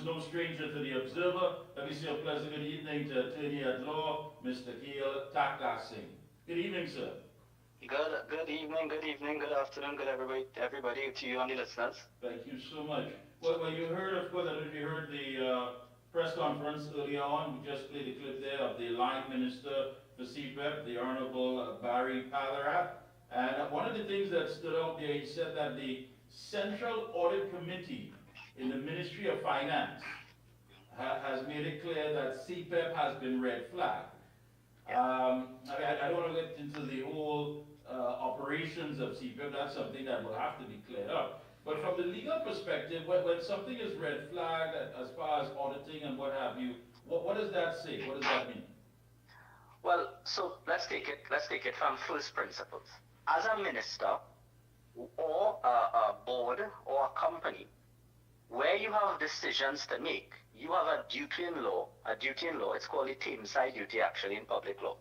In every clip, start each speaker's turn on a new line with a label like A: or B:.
A: is no stranger to the observer. Let me say a pleasant good evening to Attorney at Law, Mr. Gail Taka Singh. Good evening, sir.
B: Good evening, good afternoon, everybody to you and the listeners.
A: Thank you so much. Well, you heard, of course, I don't know if you heard the press conference earlier on. We just played a clip there of the line minister for CPEP, the Honorable Barry Pallarat. And one of the things that stood out there, he said that the Central Audit Committee in the Ministry of Finance has made it clear that CPEP has been red flagged. I don't want to get into the whole operations of CPEP. That's something that will have to be cleared up. But from the legal perspective, when something is red flagged as far as auditing and what have you, what does that say? What does that mean?
B: Well, so let's take it from first principles. As a minister or a board or a company, where you have decisions to make, you have a duty in law, it's called a Tameside duty actually in public law.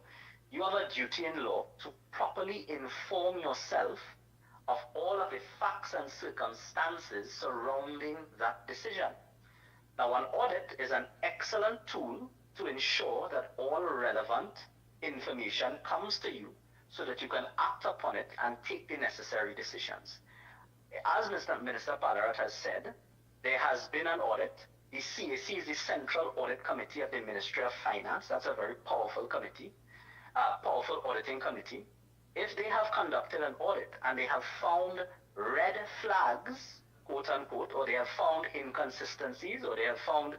B: You have a duty in law to properly inform yourself of all of the facts and circumstances surrounding that decision. Now, an audit is an excellent tool to ensure that all relevant information comes to you so that you can act upon it and take the necessary decisions. As Mr. Minister Pallarat has said, there has been an audit. The CAC is the Central Audit Committee of the Ministry of Finance. That's a very powerful committee, powerful auditing committee. If they have conducted an audit and they have found red flags, quote unquote, or they have found inconsistencies, or they have found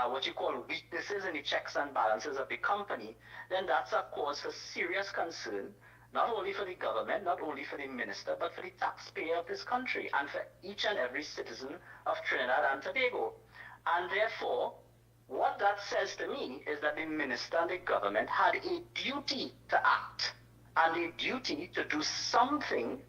B: what you call weaknesses in the checks and balances of the company, then that's a cause for serious concern, not only for the government, not only for the minister, but for the taxpayer of this country and for each and every citizen of Trinidad and Tobago. And therefore, what that says to me is that the minister and the government had a duty to act and a duty to do something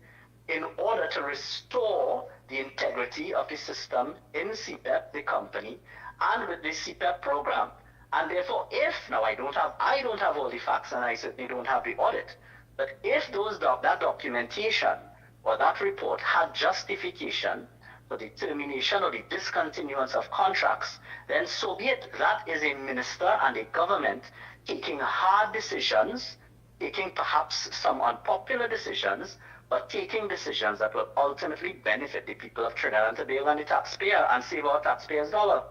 B: in order to restore the integrity of the system in CPEP, the company, and with the CPEP program. And therefore, if, now I don't have all the facts and I certainly don't have the audit, but if that documentation or that report had justification for the termination or the discontinuance of contracts, then so be it. That is a minister and a government taking hard decisions, taking perhaps some unpopular decisions, but taking decisions that will ultimately benefit the people of Trinidad and Tobago and the taxpayer and save our taxpayers' dollar.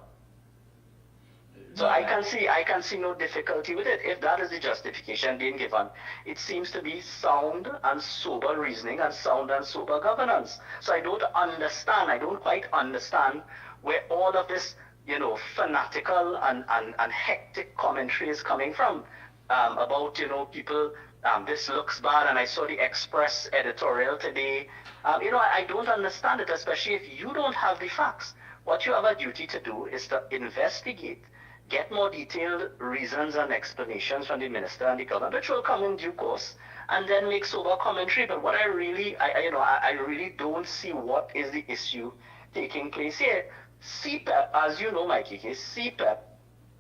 B: So I can see no difficulty with it if that is the justification being given. It seems to be sound and sober reasoning and sound and sober governance. So I don't quite understand where all of this, fanatical and hectic commentary is coming from about, people, this looks bad, and I saw the Express editorial today. I don't understand it, especially if you don't have the facts. What you have a duty to do is to investigate, get more detailed reasons and explanations from the minister and the government, which will come in due course, and then make sober commentary. But what I really don't see what is the issue taking place here. CPEP, as you know, Mickie, CPEP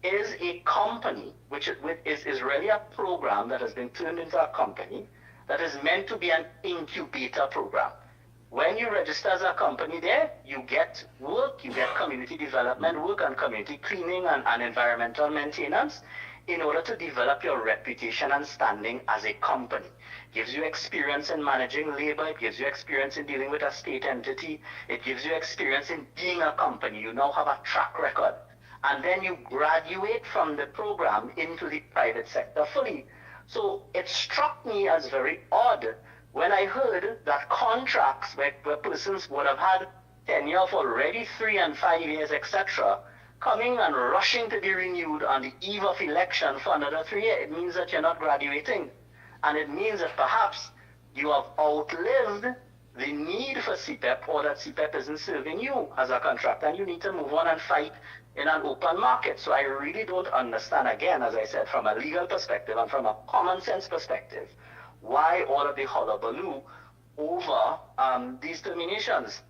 B: is a company which is really a program that has been turned into a company that is meant to be an incubator program. When you register as a company there, you get work, you get community development work and community cleaning and environmental maintenance in order to develop your reputation and standing as a company. Gives you experience in managing labor, it gives you experience in dealing with a state entity, it gives you experience in being a company. You now have a track record. And then you graduate from the program into the private sector fully. So it struck me as very odd when I heard that contracts where persons would have had tenure of already 3 and 5 years, etc., coming and rushing to be renewed on the eve of election for another 3 years, it means that you're not graduating. And it means that perhaps you have outlived the need for CPEP, or that CPEP isn't serving you as a contractor, and you need to move on and fight in an open market. So I really don't understand, again, as I said, from a legal perspective and from a common sense perspective, why all of the hullabaloo over these terminations.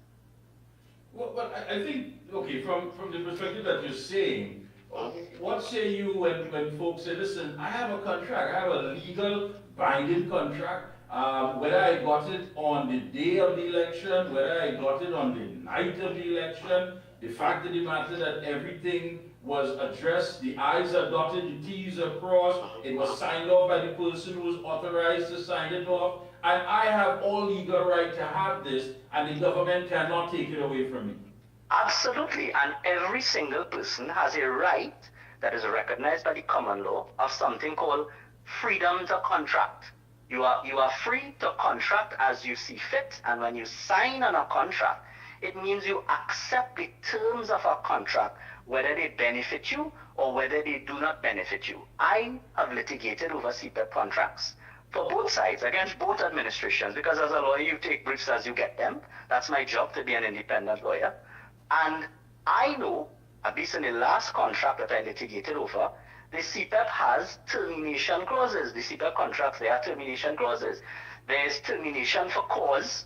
A: Well, I think, okay, from the perspective that you're saying, what say you when folks say, listen, I have a contract, I have a legal binding contract, whether I got it on the day of the election, whether I got it on the night of the election, the fact of the matter that everything was addressed, the I's are dotted, the T's are crossed, it was signed off by the person who was authorized to sign it off, and I have all legal right to have this, and the government cannot take it away from me.
B: Absolutely, and every single person has a right that is recognized by the common law of something called freedom to contract. You are free to contract as you see fit, and when you sign on a contract, it means you accept the terms of a contract, whether they benefit you or whether they do not benefit you. I have litigated over CPEP contracts for both sides, against both administrations, because as a lawyer, you take briefs as you get them. That's my job, to be an independent lawyer. And I know, at least in the last contract that I litigated over, the CPEP has termination clauses. The CPEP contracts, they have termination clauses. There's termination for cause.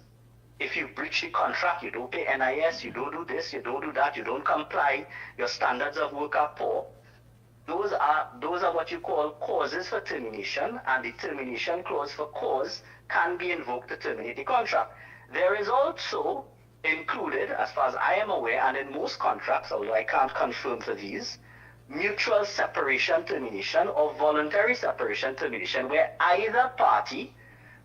B: If you breach the contract, you don't pay NIS, you don't do this, you don't do that, you don't comply, your standards of work are poor. Those are what you call causes for termination, and the termination clause for cause can be invoked to terminate the contract. There is also included, as far as I am aware, and in most contracts, although I can't confirm for these, mutual separation termination or voluntary separation termination, where either party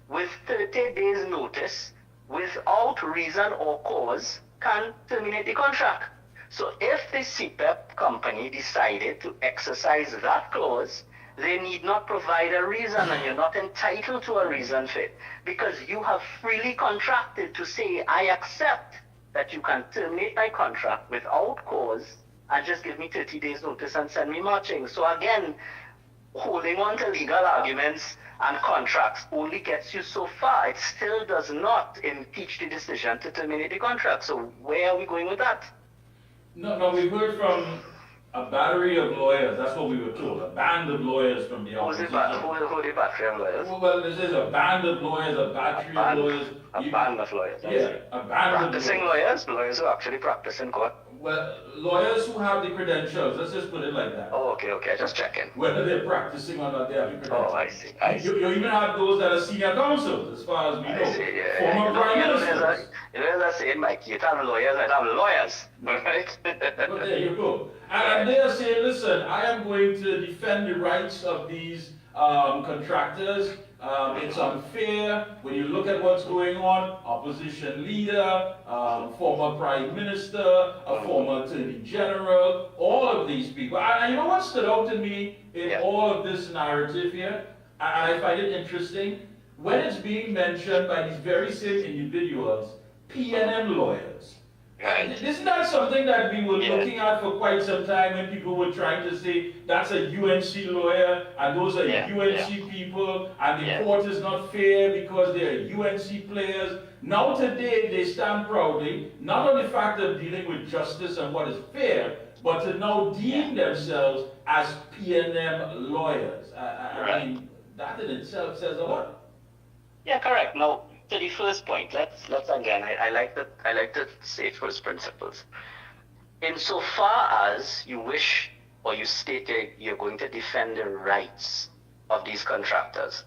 B: with 30 days notice without reason or cause can terminate the contract. So if the CPEP company decided to exercise that clause, they need not provide a reason, and you're not entitled to a reason for it, because you have freely contracted to say, I accept that you can terminate my contract without cause and just give me 30 days notice and send me marching. So again, holding on to legal arguments and contracts only gets you so far. It still does not impeach the decision to terminate the contract. So where are we going with that?
A: No, we've heard from a battery of lawyers, that's what we were told, a band of lawyers from the opposition.
B: Who the battery of lawyers?
A: Well, this is a band of lawyers, a battery of lawyers.
B: A band of lawyers.
A: Yeah, a band
B: practicing
A: of lawyers.
B: Lawyers who actually practice in court.
A: Well, lawyers who have the credentials, let's just put it like that.
B: Oh, okay, just checking.
A: Whether they're practicing or not, they have the credentials.
B: Oh, I see.
A: You even have those that are senior counsels, as far as we know.
B: I see, yeah.
A: Former prime ministers.
B: There's a saying, Mike, you tell lawyers, I have lawyers, right?
A: But there you go. And they are saying, listen, I am going to defend the rights of these contractors. It's unfair when you look at what's going on. Opposition leader, former prime minister, a former attorney general, all of these people. And you know what stood out to me in all of this narrative here? And I find it interesting. When it's being mentioned by these very same individuals, PNM lawyers.
B: Right.
A: Isn't that something that we were looking at for quite some time when people were trying to say that's a UNC lawyer and those are UNC people and the court is not fair because they're UNC players? Now today they stand proudly, not on the fact of dealing with justice and what is fair, but to now deem themselves as PNM lawyers. I mean, that in itself says a lot.
B: Yeah, correct. Now, to the first point, let's again, I like to say first principles. Insofar as you wish or you state you're going to defend the rights of these contractors,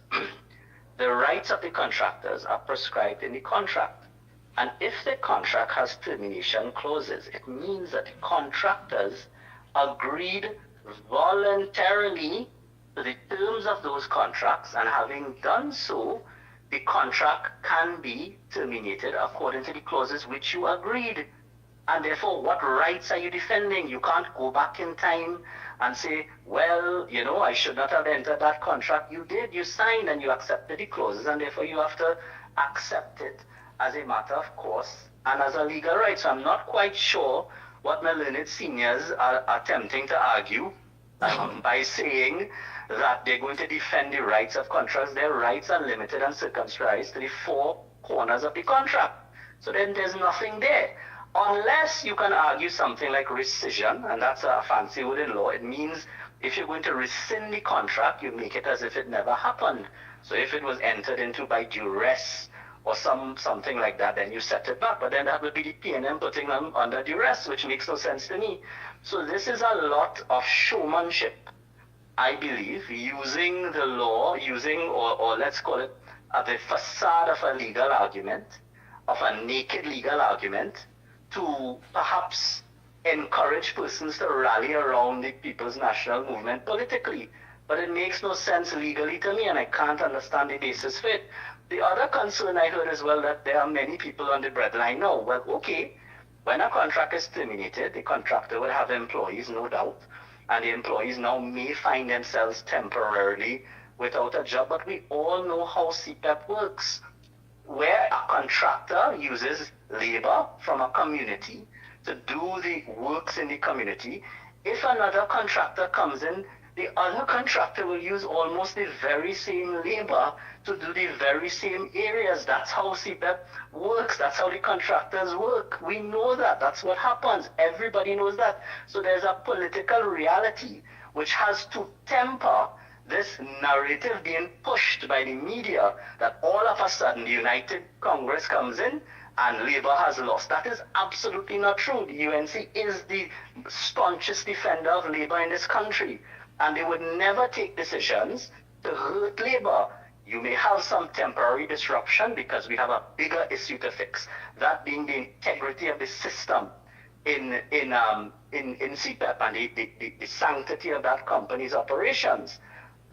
B: the rights of the contractors are prescribed in the contract. And if the contract has termination clauses, it means that the contractors agreed voluntarily to the terms of those contracts, and having done so, the contract can be terminated according to the clauses which you agreed. And therefore, what rights are you defending? You can't go back in time and say, well, you know, I should not have entered that contract. You did, you signed and you accepted the clauses, and therefore you have to accept it as a matter of course and as a legal right. So I'm not quite sure what my learned seniors are attempting to argue by saying that they're going to defend the rights of contracts. Their rights are limited and circumscribed to the four corners of the contract. So then there's nothing there. Unless you can argue something like rescission, and that's a fancy word in law. It means if you're going to rescind the contract, you make it as if it never happened. So if it was entered into by duress or something like that, then you set it back. But then that would be the PNM putting them under duress, which makes no sense to me. So this is a lot of showmanship, I believe, using the law, or let's call it the facade of a legal argument, of a naked legal argument, to perhaps encourage persons to rally around the People's National Movement politically. But it makes no sense legally to me, and I can't understand the basis for it. The other concern I heard as well, that there are many people on the breadline now. Well, okay, when a contract is terminated, the contractor will have employees, no doubt, and the employees now may find themselves temporarily without a job. But we all know how CPEP works, where a contractor uses labor from a community to do the works in the community. If another contractor comes in, the other contractor will use almost the very same labor to do the very same areas. That's how CPEP works. That's how the contractors work. We know that. That's what happens. Everybody knows that. So there's a political reality which has to temper this narrative being pushed by the media that all of a sudden the United Congress comes in and Labour has lost. That is absolutely not true. The UNC is the staunchest defender of Labour in this country, and they would never take decisions to hurt Labour. You may have some temporary disruption because we have a bigger issue to fix, that being the integrity of the system in CPEP and the sanctity of that company's operations.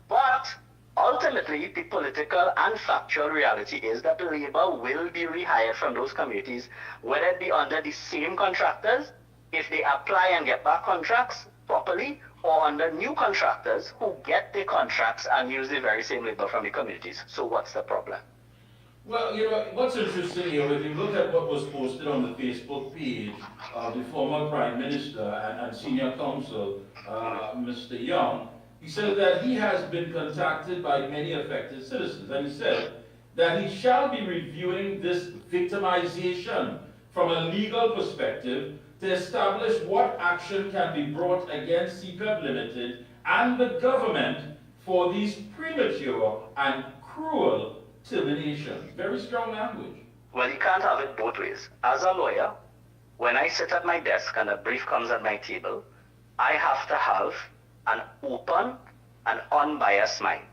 B: But ultimately, the political and factual reality is that Labour will be rehired from those communities, whether it be under the same contractors, if they apply and get back contracts properly, or under new contractors who get the contracts and use the very same labor from the communities. So what's the problem?
A: Well, what's interesting here, if you look at what was posted on the Facebook page of the former Prime Minister and Senior Counsel, Mr. Young, he said that he has been contacted by many affected citizens, and he said that he shall be reviewing this victimization from a legal perspective to establish what action can be brought against CPEP Limited and the government for these premature and cruel terminations. Very strong language.
B: Well, you can't have it both ways. As a lawyer, when I sit at my desk and a brief comes at my table, I have to have an open and unbiased mind.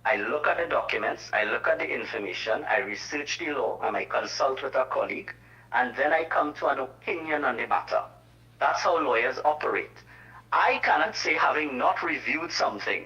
B: I look at the documents, I look at the information, I research the law, and I consult with a colleague, and then I come to an opinion on the matter. That's how lawyers operate. I cannot say, having not reviewed something,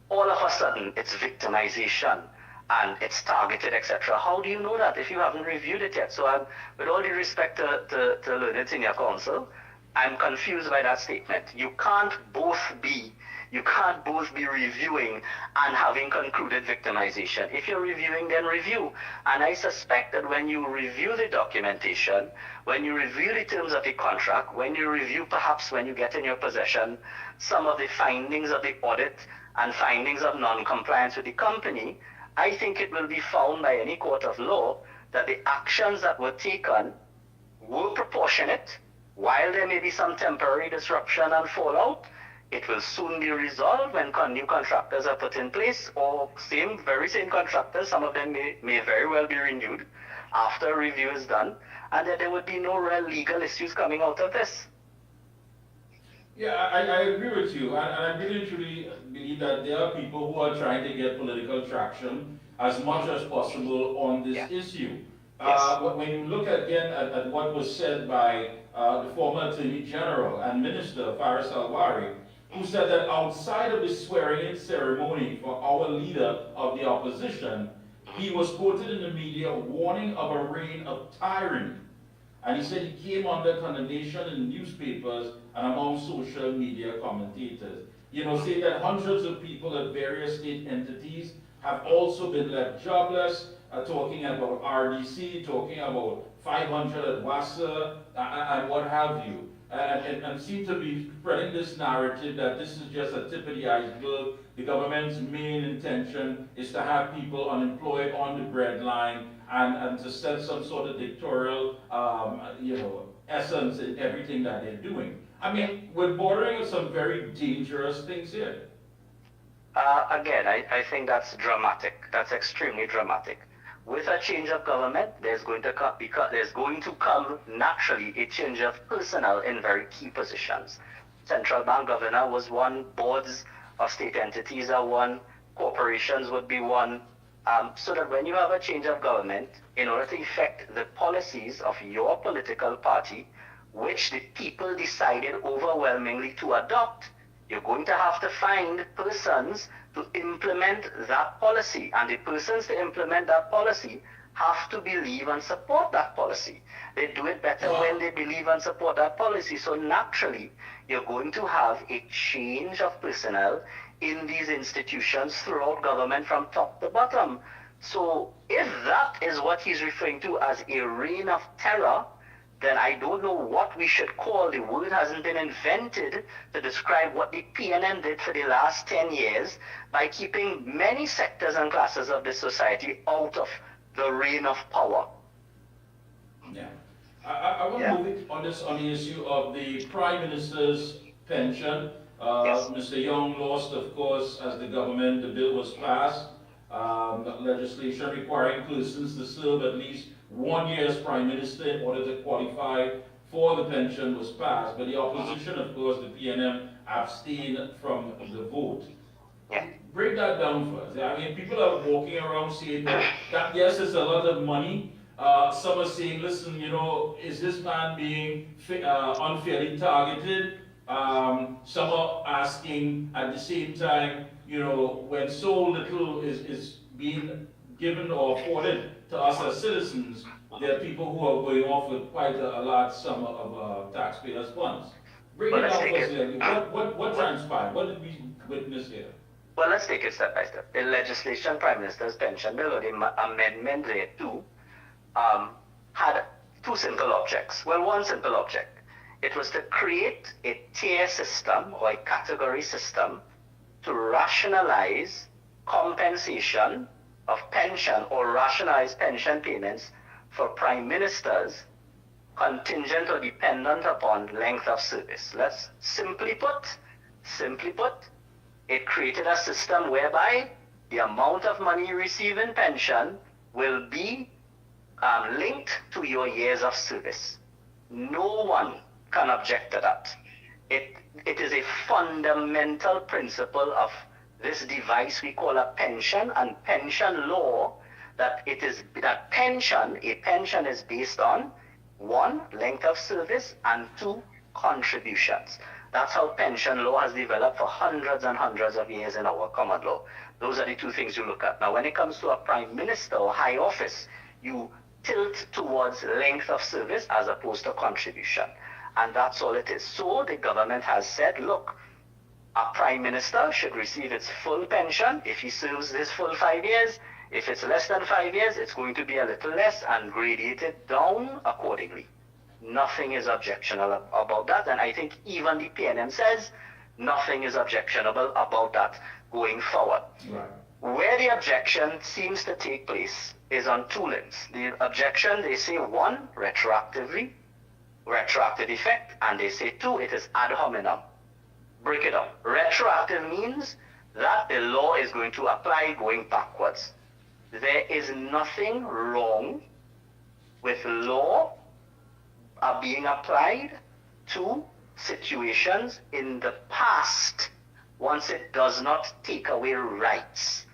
B: all of a sudden it's victimization and it's targeted, etc. How do you know that if you haven't reviewed it yet? So with all due respect to learned senior counsel, I'm confused by that statement. You can't both be reviewing and having concluded victimization. If you're reviewing, then review. And I suspect that when you review the documentation, when you review the terms of the contract, when you review perhaps when you get in your possession some of the findings of the audit and findings of non-compliance with the company, I think it will be found by any court of law that the actions that were taken were proportionate. While there may be some temporary disruption and fallout, it will soon be resolved when new contractors are put in place, or very same contractors, some of them may very well be renewed after a review is done, and that there would be no real legal issues coming out of this.
A: Yeah, I agree with you, and I really truly believe that there are people who are trying to get political traction as much as possible on this issue. Yes. When you look again at what was said by the former Attorney General and Minister Faris Alwari, who said that outside of the swearing-in ceremony for our leader of the opposition, he was quoted in the media warning of a reign of tyranny. And he said he came under condemnation in newspapers and among social media commentators. Saying that hundreds of people at various state entities have also been left jobless, talking about RDC, talking about 500 at WASA, and what have you. And seem to be spreading this narrative that this is just a tip of the iceberg. The government's main intention is to have people unemployed on the breadline and to set some sort of dictatorial, essence in everything that they're doing. I mean, we're bordering on some very dangerous things here.
B: Again, I think that's dramatic. That's extremely dramatic. With a change of government, there's going to come naturally a change of personnel in very key positions. Central bank governor was one, boards of state entities are one, corporations would be one. So that when you have a change of government, in order to effect the policies of your political party, which the people decided overwhelmingly to adopt, you're going to have to find persons to implement that policy. And the persons to implement that policy have to believe and support that policy. They do it better when they believe and support that policy. So naturally, you're going to have a change of personnel in these institutions throughout government from top to bottom. So if that is what he's referring to as a reign of terror, then I don't know what we should call. The word hasn't been invented to describe what the PNM did for the last 10 years by keeping many sectors and classes of the society out of the reign of power.
A: Yeah. I want to move it on the issue of the Prime Minister's pension.
B: Yes.
A: Mr. Young lost, of course, as the bill was passed. Legislation requiring persons to serve at least 1 year as Prime Minister in order to qualify for the pension was passed. But the opposition, of course, the PNM, abstained from the vote.
B: Yeah.
A: Break that down for us. I mean, people are walking around saying that yes, it's a lot of money. Some are saying, listen, you know, is this man being unfairly targeted? Some are asking at the same time, you know, when so little is being given or afforded to us as citizens, there are people who are going off with quite a large sum of taxpayers' funds. Break it down for us. What transpired? What did we witness here?
B: Well, let's take it step by step. The legislation, Prime Minister's pension bill, or the amendment thereto, had two simple objects. Well, one simple object. It was to create a tier system or a category system to rationalize compensation of pension or rationalize pension payments for prime ministers contingent or dependent upon length of service. Let's simply put, it created a system whereby the amount of money you receive in pension will be linked to your years of service. No one can object to that. It is a fundamental principle of this device we call a pension and pension law, that a pension is based on 1, length of service, and 2, contributions. That's how pension law has developed for hundreds and hundreds of years in our common law. Those are the two things you look at. Now, when it comes to a prime minister or high office, you tilt towards length of service as opposed to contribution. And that's all it is. So the government has said, look, a prime minister should receive its full pension if he serves his full 5 years. If it's less than 5 years, it's going to be a little less and gradated down accordingly. Nothing is objectionable about that, and I think even the PNM says nothing is objectionable about that going forward.
A: Right.
B: Where the objection seems to take place is on 2 limbs. The objection, they say 1, retroactive effect, and they say 2, it is ad hominem. Break it up. Retroactive means that the law is going to apply going backwards. There is nothing wrong with law being applied to situations in the past once it does not take away rights.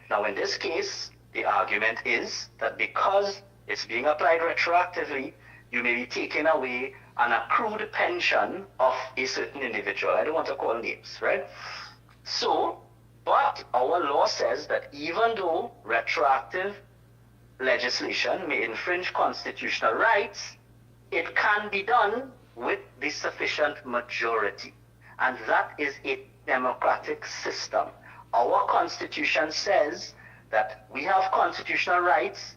B: Now, in this case, the argument is that because it's being applied retroactively, you may be taking away an accrued pension of a certain individual. I don't want to call names, right? So, but our law says that even though retroactive legislation may infringe constitutional rights, it can be done with the sufficient majority. And that is a democratic system. Our constitution says that we have constitutional rights.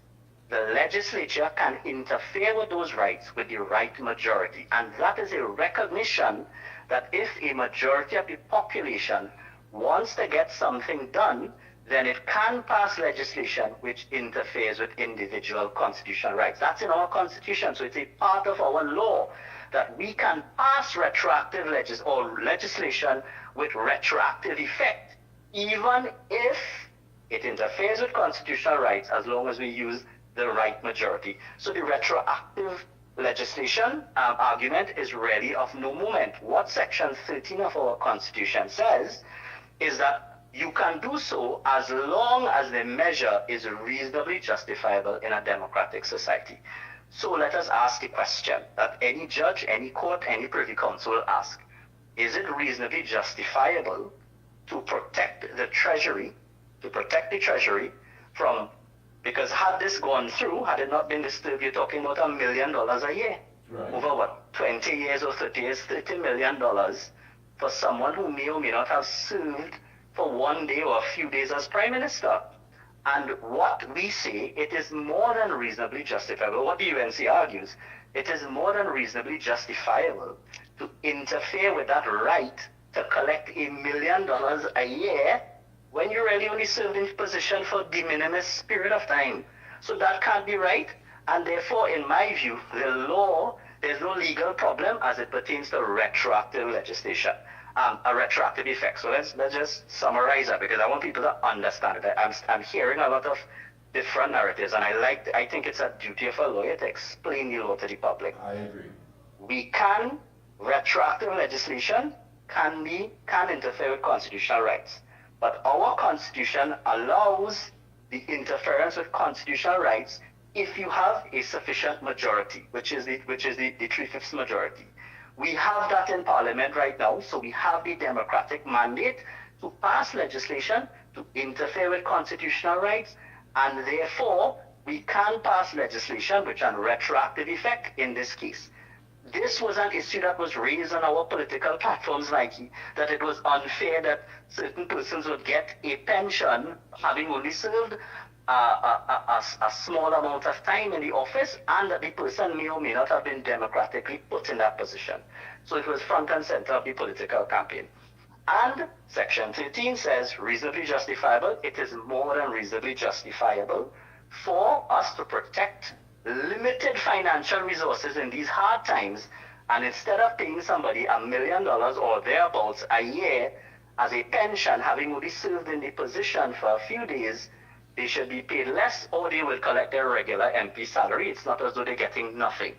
B: The legislature can interfere with those rights with the right majority. And that is a recognition that if a majority of the population wants to get something done, then it can pass legislation which interferes with individual constitutional rights. That's in our constitution, so it's a part of our law that we can pass retroactive legislation with retroactive effect, even if it interferes with constitutional rights, as long as we use the right majority. So the retroactive legislation argument is really of no moment. What Section 13 of our Constitution says is that you can do so as long as the measure is reasonably justifiable in a democratic society. So let us ask the question that any judge, any court, any privy council will ask. Is it reasonably justifiable to protect the treasury from, because had this gone through, had it not been disturbed, you're talking about $1 million a year.
A: Right.
B: Over what, 20 years or 30 years, $30 million for someone who may or may not have served for one day or a few days as prime minister. And what we say, it is more than reasonably justifiable. What the UNC argues, it is more than reasonably justifiable to interfere with that right to collect $1 million a year when you really only served in position for de minimis period of time. So that can't be right. And therefore, in my view, the law, there's no legal problem as it pertains to retroactive legislation, a retroactive effect. So let's just summarize that, because I want people to understand it. I'm hearing a lot of different narratives, and I think it's a duty of a lawyer to explain the law to the public.
A: I agree.
B: Retroactive legislation can interfere with constitutional rights. But our Constitution allows the interference with constitutional rights if you have a sufficient majority, which is the 3/5 majority. We have that in Parliament right now, so we have the democratic mandate to pass legislation to interfere with constitutional rights, and therefore we can pass legislation which has retroactive effect in this case. This was an issue that was raised on our political platforms, Mickie, that it was unfair that certain persons would get a pension having only served a small amount of time in the office, and that the person may or may not have been democratically put in that position. So it was front and center of the political campaign. And Section 13 says reasonably justifiable. It is more than reasonably justifiable for us to protect limited financial resources in these hard times, and instead of paying somebody $1 million or thereabouts a year as a pension, having only served in the position for a few days, they should be paid less, or they will collect their regular MP salary. It's not as though they're getting nothing.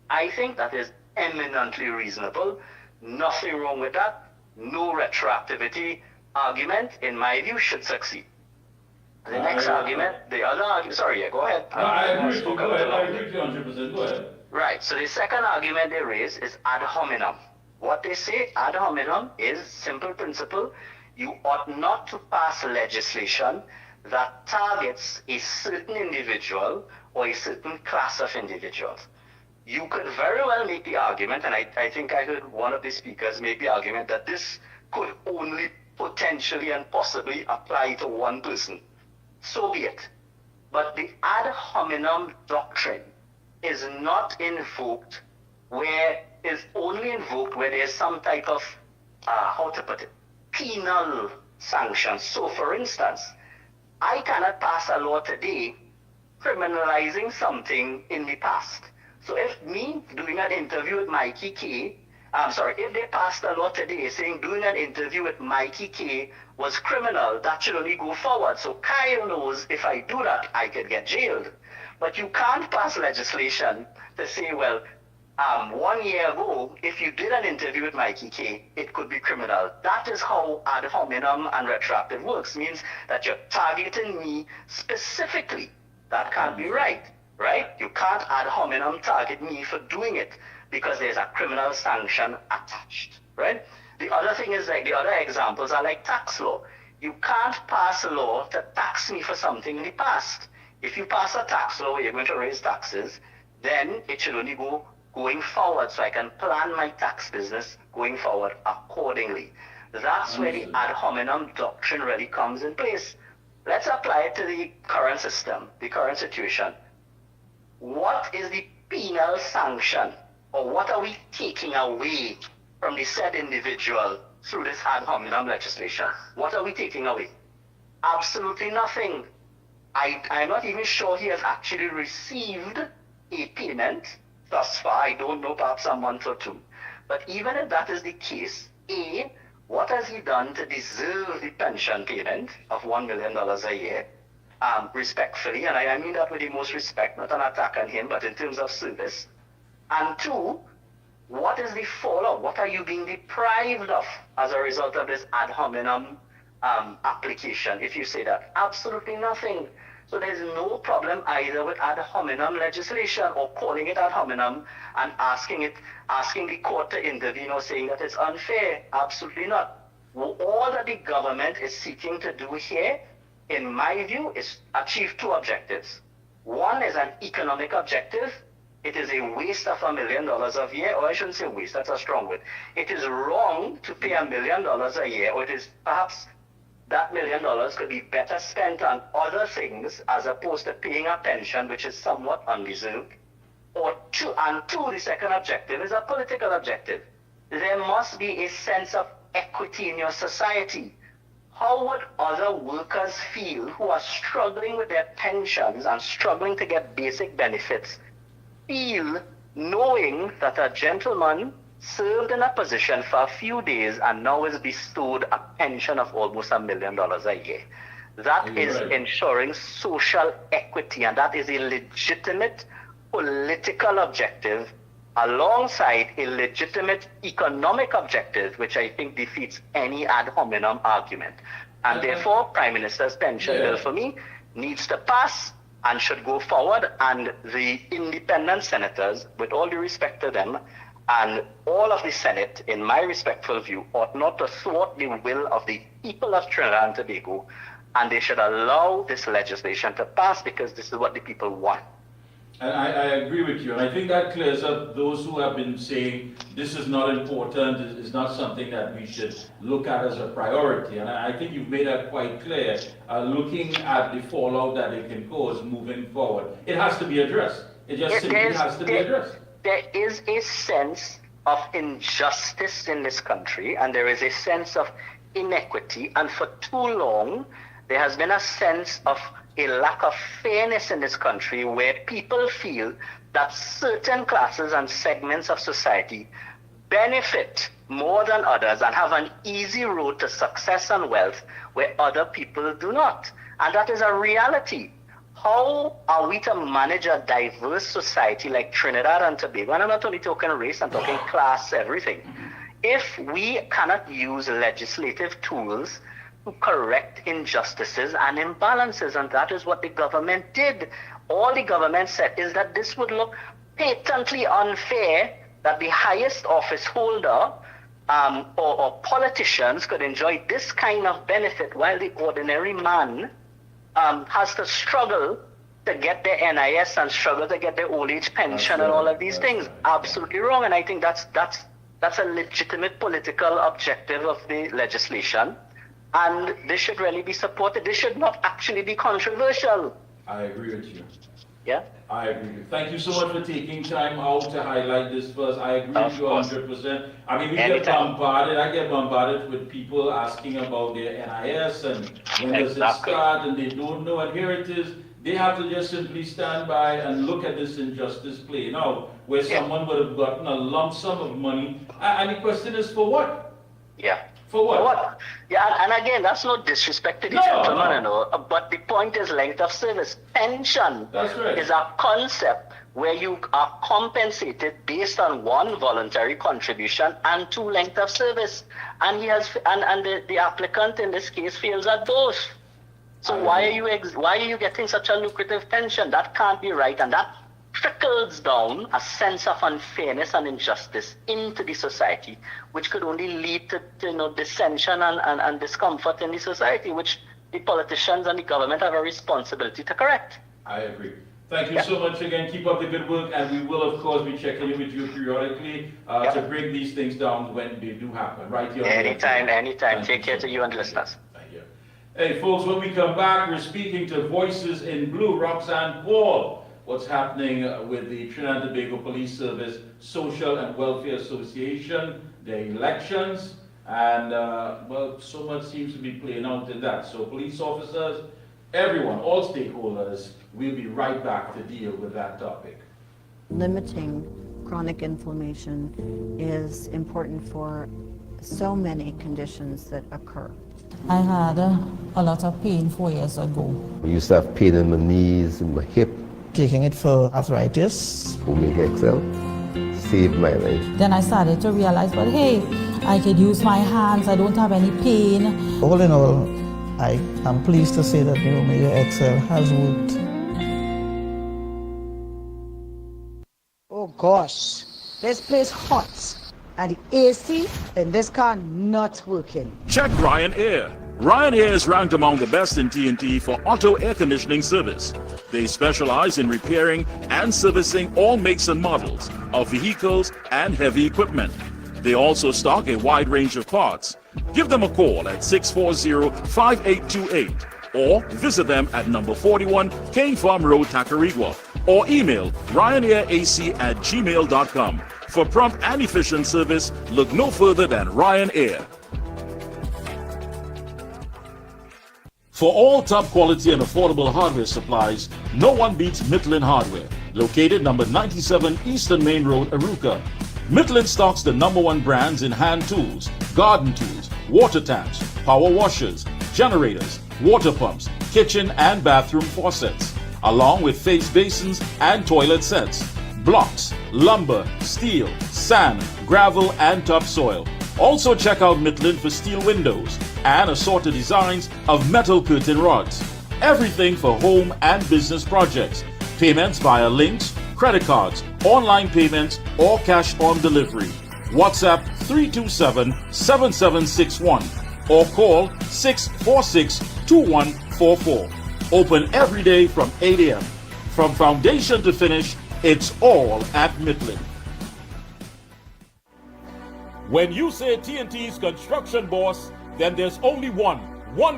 B: I think that is eminently reasonable. Nothing wrong with that. No retroactivity argument, in my view, should succeed. The next argument, the other argument, sorry, yeah, go ahead.
A: No, I agree with you, go ahead, I agree with you 100%, go ahead.
B: Right, so the second argument they raise is ad hominem. What they say, ad hominem, is simple principle. You ought not to pass legislation that targets a certain individual or a certain class of individuals. You could very well make the argument, and I think I heard one of the speakers make the argument that this could only potentially and possibly apply to one person. So be it. But the ad hominem doctrine is not invoked is only invoked where there's some type of, how to put it, penal sanction. So for instance, I cannot pass a law today criminalizing something in the past. So if me doing an interview with Mickie K, if they passed a law today saying doing an interview with Mickie K was criminal, that should only go forward. So Kyle knows if I do that, I could get jailed. But you can't pass legislation to say, well, 1 year ago, if you did an interview with Mickie K, it could be criminal. That is how ad hominem and retroactive works. Means that you're targeting me specifically. That can't be right, right? You can't ad hominem target me for doing it because there's a criminal sanction attached, right? The other thing is, like, the other examples are like tax law. You can't pass a law to tax me for something in the past. If you pass a tax law where you're going to raise taxes, then it should only go going forward, so I can plan my tax business going forward accordingly. That's where the ad hominem doctrine really comes in place. Let's apply it to the current system, the current situation. What is the penal sanction, or what are we taking away from the said individual through this ad hominem legislation? What are we taking away? Absolutely nothing. I'm not even sure he has actually received a payment thus far. I don't know, perhaps a month or two. But even if that is the case, A, what has he done to deserve the pension payment of $1 million a year? Respectfully, and I mean that with the most respect, not an attack on him, but in terms of service. And two, what is the fallout? What are you being deprived of as a result of this ad hominem application, if you say that? Absolutely nothing. So there's no problem either with ad hominem legislation or calling it ad hominem and asking the court to intervene or saying that it's unfair. Absolutely not. All that the government is seeking to do here, in my view, is achieve two objectives. One is an economic objective. It is a waste of $1 million a year, or I shouldn't say waste, that's a strong word. It is wrong to pay $1 million a year, or it is perhaps that $1 million could be better spent on other things as opposed to paying a pension, which is somewhat undeserved. Two, the second objective is a political objective. There must be a sense of equity in your society. How would other workers feel who are struggling with their pensions and struggling to get basic benefits feel knowing that a gentleman served in a position for a few days and now is bestowed a pension of almost $1 million a year? That is ensuring social equity, and that is a legitimate political objective alongside a legitimate economic objective, which I think defeats any ad hominem argument. And therefore, Prime Minister's pension bill for me needs to pass and should go forward, and the independent senators, with all due respect to them, and all of the Senate, in my respectful view, ought not to thwart the will of the people of Trinidad and Tobago, and they should allow this legislation to pass because this is what the people want.
A: And I agree with you, and I think that clears up those who have been saying this is not important, it's not something that we should look at as a priority. And I think you've made that quite clear, looking at the fallout that it can cause moving forward. It has to be addressed. It just simply has to be addressed.
B: There is a sense of injustice in this country, and there is a sense of inequity, and for too long, there has been a sense of a lack of fairness in this country where people feel that certain classes and segments of society benefit more than others and have an easy road to success and wealth where other people do not. And that is a reality. How are we to manage a diverse society like Trinidad and Tobago? And I'm not only talking race, I'm talking class, everything. If we cannot use legislative tools to correct injustices and imbalances, and that is what the government did. All the government said is that this would look patently unfair that the highest office holder or politicians could enjoy this kind of benefit while the ordinary man has to struggle to get their NIS and struggle to get their old age pension and all of these things. Absolutely wrong, and I think that's a legitimate political objective of the legislation. And this should really be supported. This should not actually be controversial.
A: I agree with you.
B: Yeah?
A: I agree with you. Thank you so much for taking time out to highlight this first. I agree with you 100%. I mean, we get bombarded. I get bombarded with people asking about their NIS and when does it start, and they don't know. And here it is. They have to just simply stand by and look at this injustice play out, where someone would have gotten a lump sum of money. And the question is, for what?
B: Yeah.
A: For what?
B: Yeah, and again, that's no disrespect to the gentleman, you know, but the point is length of service. Pension is a concept where you are compensated based on one, voluntary contribution, and two, length of service. And the applicant in this case fails at both. So why are you getting such a lucrative pension? That can't be right, and that trickles down a sense of unfairness and injustice into the society, which could only lead to dissension and discomfort in the society, which the politicians and the government have a responsibility to correct.
A: I agree. Thank you so much again. Keep up the good work, and we will, of course, be checking in with you periodically to break these things down when they do happen. Right here.
B: Anytime. Take care to you and listeners.
A: Thank you. Hey, folks, when we come back, we're speaking to Voices in Blue, Roxanne Paul. What's happening with the Trinidad and Tobago Police Service Social and Welfare Association, the elections, and well, so much seems to be playing out in that. So police officers, everyone, all stakeholders, we'll be right back to deal with that topic.
C: Limiting chronic inflammation is important for so many conditions that occur.
D: I had a lot of pain 4 years ago.
E: I used to have pain in my knees and my hip.
F: Taking it for arthritis.
E: Omega XL saved my life.
D: Then I started to realize, but hey, I could use my hands, I don't have any pain.
F: All in all, I am pleased to say that New Omega XL has worked.
G: Oh gosh, this place hot. And the AC in this car not working.
H: Check Ryan Air. Ryan Air is ranked among the best in TNT for auto air conditioning service. They specialize in repairing and servicing all makes and models of vehicles and heavy equipment. They also stock a wide range of parts. Give them a call at 640-5828 or visit them at number 41 Cane Farm Road, Tacarigua, or email ryanairac@gmail.com. For prompt and efficient service, look no further than Ryan Air. For all top quality and affordable hardware supplies, no one beats Midland Hardware, located number 97 Eastern Main Road, Aruca. Midland stocks the #1 brands in hand tools, garden tools, water tanks, power washers, generators, water pumps, kitchen and bathroom faucets, along with face basins and toilet sets, blocks, lumber, steel, sand, gravel, and topsoil. Also check out Midland for steel windows and assorted designs of metal curtain rods. Everything for home and business projects. Payments via links, credit cards, online payments, or cash on delivery. WhatsApp 327-7761 or call 646-2144. Open every day from 8 a.m. From foundation to finish, it's all at Midland. When you say TNT's construction boss, then there's only one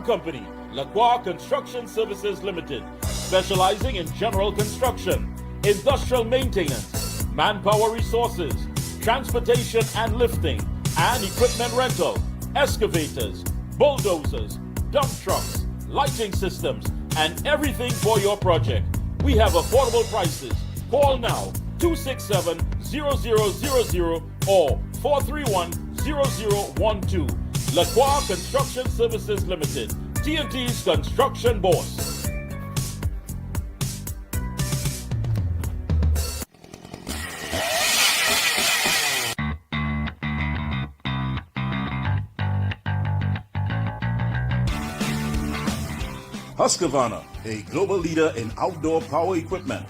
H: company, Lacroix Construction Services Limited, specializing in general construction, industrial maintenance, manpower resources, transportation and lifting, and equipment rental, excavators, bulldozers, dump trucks, lighting systems, and everything for your project. We have affordable prices. Call now 267-0000 or 431-0012. Lacroix Construction Services Limited, TNT's construction boss. Husqvarna, a global leader in outdoor power equipment,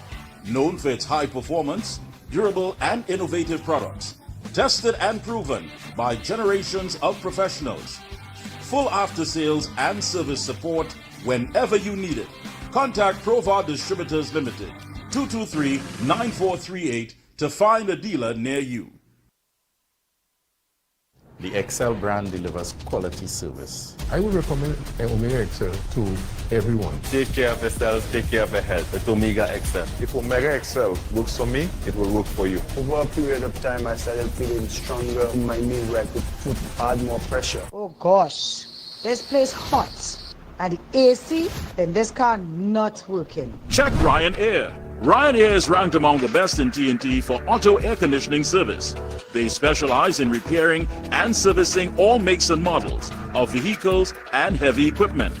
H: known for its high performance, durable and innovative products, tested and proven by generations of professionals. Full after sales and service support whenever you need it. Contact Provar Distributors Limited, 223-9438 to find a dealer near you.
I: The XL brand delivers quality service.
J: I would recommend Omega XL to everyone.
K: Take care of yourself, take care of your health with Omega XL.
J: If Omega XL works for me, it will work for you.
L: Over a period of time, I started feeling stronger in my knees where I could add more pressure.
G: Oh gosh, this place hot. And the AC in this car not working.
H: Check Ryan Air. Ryan Air is ranked among the best in TNT for auto air conditioning service. They specialize in repairing and servicing all makes and models of vehicles and heavy equipment.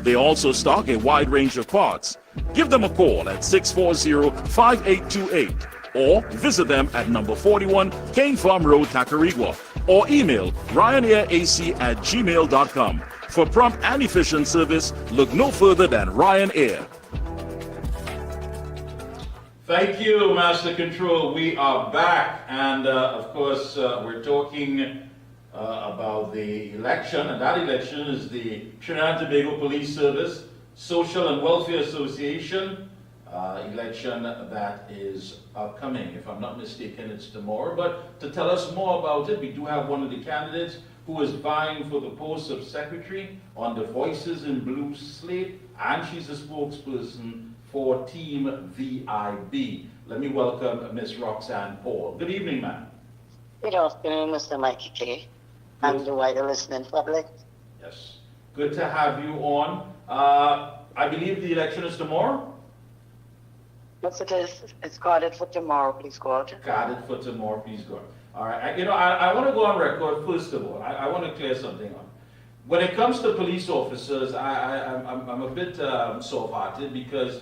H: They also stock a wide range of parts. Give them a call at 640-5828 or visit them at number 41 Cane Farm Road, Tacarigua, or email ryanairac@gmail.com. For prompt and efficient service, look no further than Ryan Air.
A: Thank you, Master Control. We are back, and of course, we're talking about the election, and that election is the Trinidad and Tobago Police Service Social and Welfare Association election that is upcoming. If I'm not mistaken, it's tomorrow. But to tell us more about it, we do have one of the candidates who is vying for the post of secretary on the Voices in Blue slate, and she's a spokesperson for Team VIB. Let me welcome Miss Roxanne Paul. Good evening, ma'am.
M: Good afternoon, Mr. Mickie, and the wider listening public.
A: Yes, good to have you on. I believe the election is tomorrow?
M: Yes, it is. It's guarded for tomorrow, please God.
A: Guarded for tomorrow, please God. All right, I want to go on record, first of all. I want to clear something up. When it comes to police officers, I'm a bit soft-hearted because,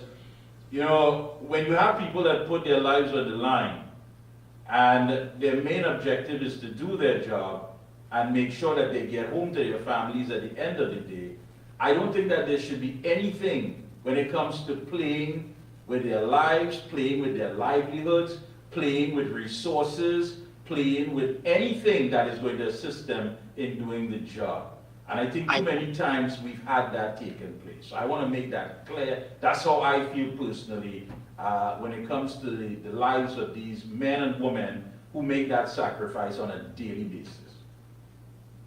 A: you know, when you have people that put their lives on the line and their main objective is to do their job and make sure that they get home to their families at the end of the day, I don't think that there should be anything when it comes to playing with their lives, playing with their livelihoods, playing with resources, playing with anything that is going to assist them in doing the job. And I think too many times we've had that taken place. So I want to make that clear. That's how I feel personally when it comes to the lives of these men and women who make that sacrifice on a daily basis.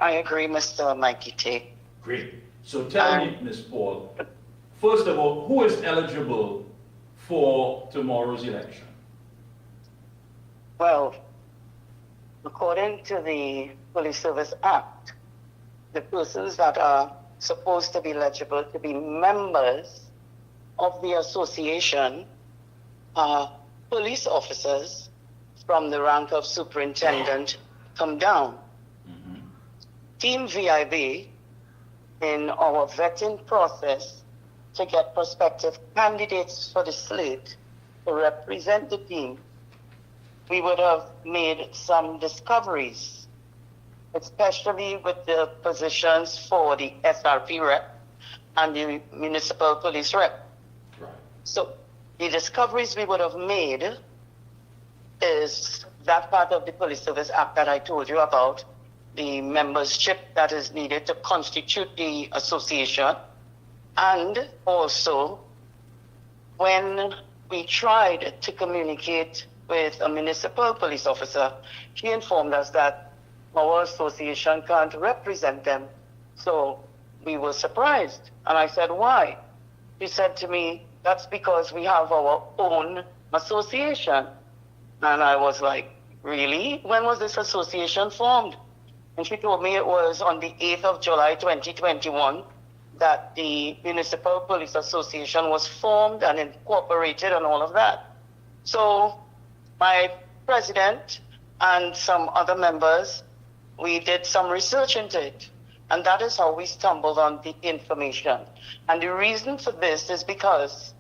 M: I agree, Mr. Mikey T.
A: Great. So tell me, Ms. Paul, first of all, who is eligible for tomorrow's election?
M: Well, according to the Police Service Act, the persons that are supposed to be eligible to be members of the association are police officers from the rank of superintendent come down. Team VIB, in our vetting process to get prospective candidates for the slate to represent the team, we would have made some discoveries, especially with the positions for the SRP rep and the municipal police rep.
A: Right.
M: So the discoveries we would have made is that part of the Police Service Act that I told you about, the membership that is needed to constitute the association. And also, when we tried to communicate with a municipal police officer, he informed us that our association can't represent them. So we were surprised. And I said, why? He said to me, that's because we have our own association. And I was like, really? When was this association formed? And she told me it was on the 8th of July 2021 that the Municipal Police Association was formed and incorporated and all of that. So my president and some other members, we did some research into it. And that is how we stumbled on the information. And the reason for this is because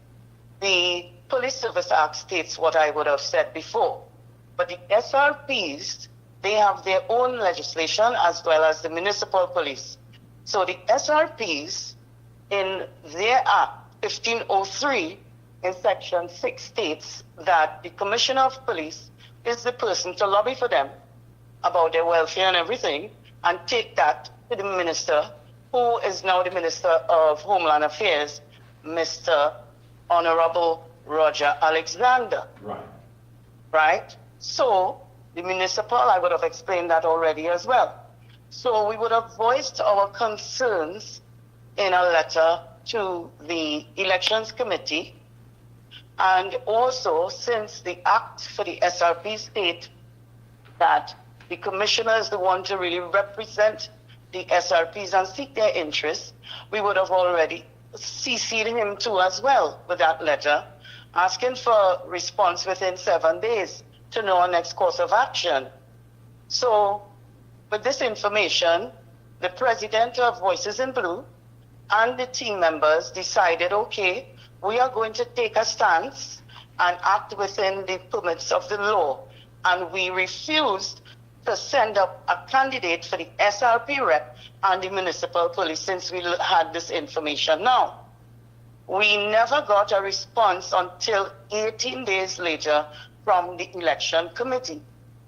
M: the Police Service Act states what I would have said before. But the SRPs, they have their own legislation as well as the municipal police. So the SRPs in their Act 1503 in section 6 states that the Commissioner of Police is the person to lobby for them about their welfare and everything and take that to the minister, who is now the Minister of Homeland Affairs, Mr. Honorable Roger Alexander.
A: Right.
M: Right? So the municipal, I would have explained that already as well. So we would have voiced our concerns in a letter to the Elections Committee. And also, since the Act for the SRP state that the Commissioner is the one to really represent the SRPs and seek their interests, we would have already CC'd him too as well with that letter, asking for response within 7 days to know our next course of action. So with this information, the president of Voices in Blue and the team members decided, okay, we are going to take a stance and act within the permits of the law. And we refused to send up a candidate for the SRP rep and the municipal police since we had this information now. We never got a response until 18 days later from the election committee.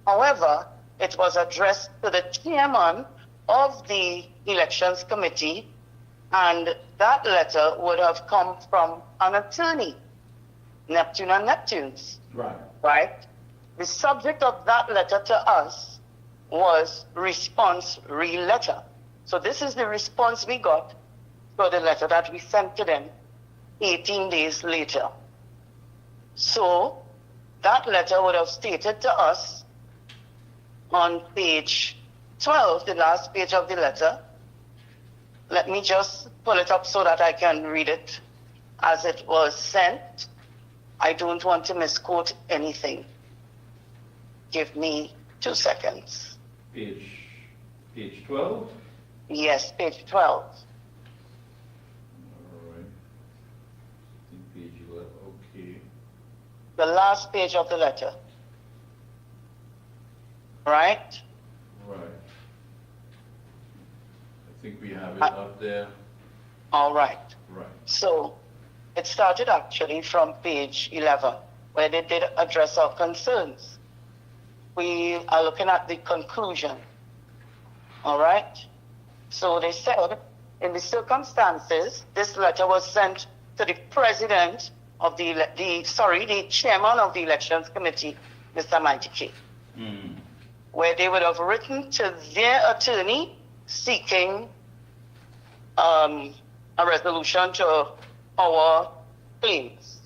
M: However, it was addressed to the chairman of the elections committee, and that letter would have come from an attorney, Neptune and Neptunes.
A: Right.
M: Right? The subject of that letter to us was response re-letter. So this is the response we got for the letter that we sent to them 18 days later. So that letter would have stated to us on page 12, the last page of the letter. Let me just pull it up so that I can read it as it was sent. I don't want to misquote anything. Give me 2 seconds.
A: Page 12?
M: Yes, page 12.
A: All right. I think page 11, okay.
M: The last page of the letter. Right?
A: Right. I think we have it up there.
M: All right.
A: Right.
M: So it started actually from page 11, where they did address our concerns. We are looking at the conclusion. All right. So they said, in the circumstances, this letter was sent to the president of the chairman of the elections committee, Mr. Mickie, where they would have written to their attorney seeking a resolution to our claims.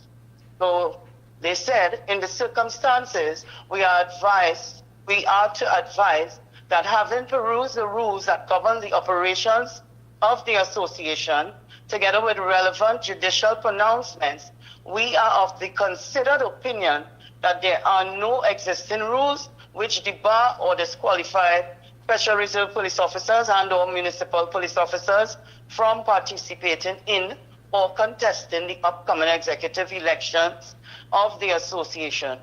M: So they said, in the circumstances, we are to advise that having perused the rules that govern the operations of the association, together with relevant judicial pronouncements, we are of the considered opinion that there are no existing rules which debar or disqualify special reserve police officers and or municipal police officers from participating in or contesting the upcoming executive elections of the association.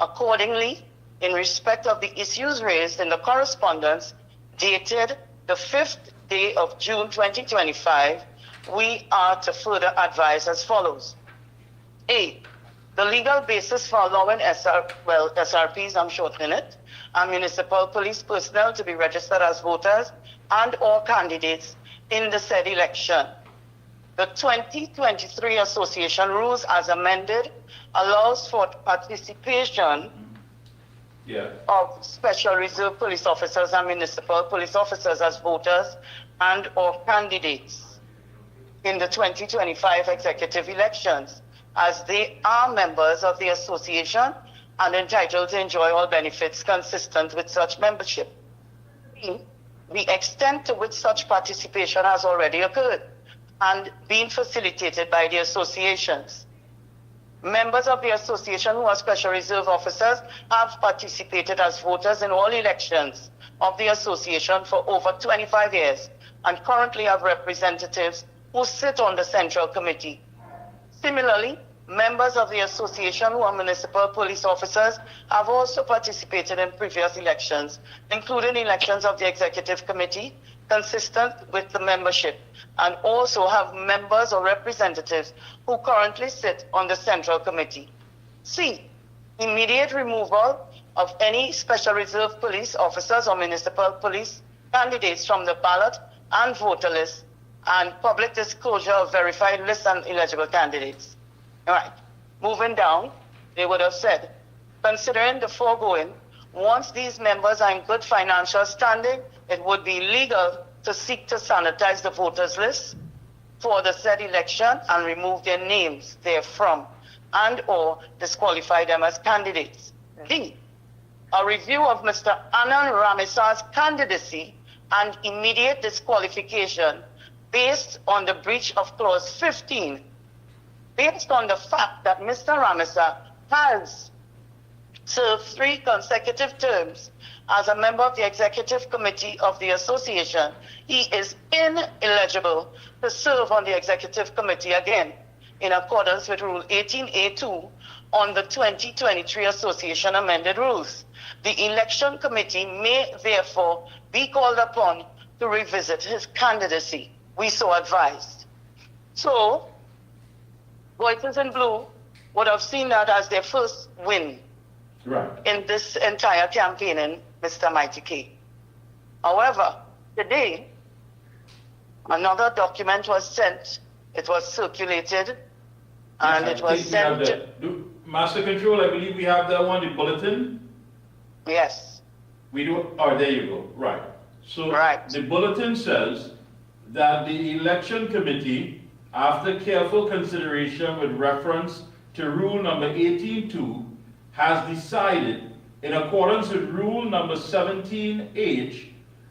M: Accordingly, in respect of the issues raised in the correspondence dated the 5th day of June 2025, we are to further advise as follows. A, the legal basis for allowing SRPs, I'm shortening it, and municipal police personnel to be registered as voters and or candidates in the said election. The 2023 association rules as amended allows for participation of special reserve police officers and municipal police officers as voters and or candidates in the 2025 executive elections, as they are members of the association and entitled to enjoy all benefits consistent with such membership. The extent to which such participation has already occurred and been facilitated by the associations. Members of the association who are special reserve officers have participated as voters in all elections of the association for over 25 years and currently have representatives who sit on the central committee. Similarly, members of the association who are municipal police officers have also participated in previous elections, including elections of the executive committee, consistent with the membership, and also have members or representatives who currently sit on the central committee. C, immediate removal of any special reserve police officers or municipal police candidates from the ballot and voter list, and public disclosure of verified lists and eligible candidates. All right, moving down, they would have said, considering the foregoing, once these members are in good financial standing, it would be legal to seek to sanitize the voters list for the said election and remove their names therefrom and or disqualify them as candidates. D, a review of Mr. Anand Ramisar's candidacy and immediate disqualification based on the breach of clause 15, based on the fact that Mr. Ramisar has served 3 consecutive terms as a member of the executive committee of the association, he is ineligible to serve on the executive committee again, in accordance with Rule 18A2 on the 2023 association amended rules. The election committee may therefore be called upon to revisit his candidacy. We so advised. So, Voices in Blue would have seen that as their first win in this entire campaigning, Mr. Mickie. However, today, another document was sent. It was circulated, and it was sent to...
A: Master Control, I believe we have that one, the bulletin?
M: Yes.
A: We do? Oh, there you go. Right. So the bulletin says that the election committee, after careful consideration with reference to rule number 18.2, has decided, in accordance with rule number 17H,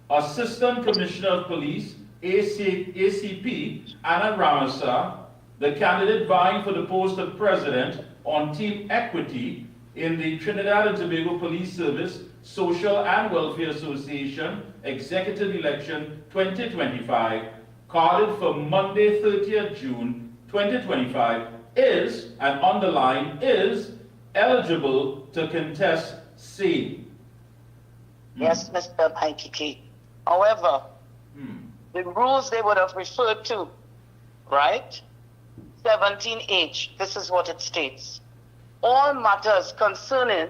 A: Assistant Commissioner of Police, ACP, Anand Ramisar, the candidate vying for the post of president on Team Equity in the Trinidad and Tobago Police Service Social and Welfare Association Executive Election 2025, carded for Monday 30th June 2025, is, and underline is, eligible to contest same.
M: Yes, Mr. Mickie. However, the rules they would have referred to right? 17H, this is what it states. All matters concerning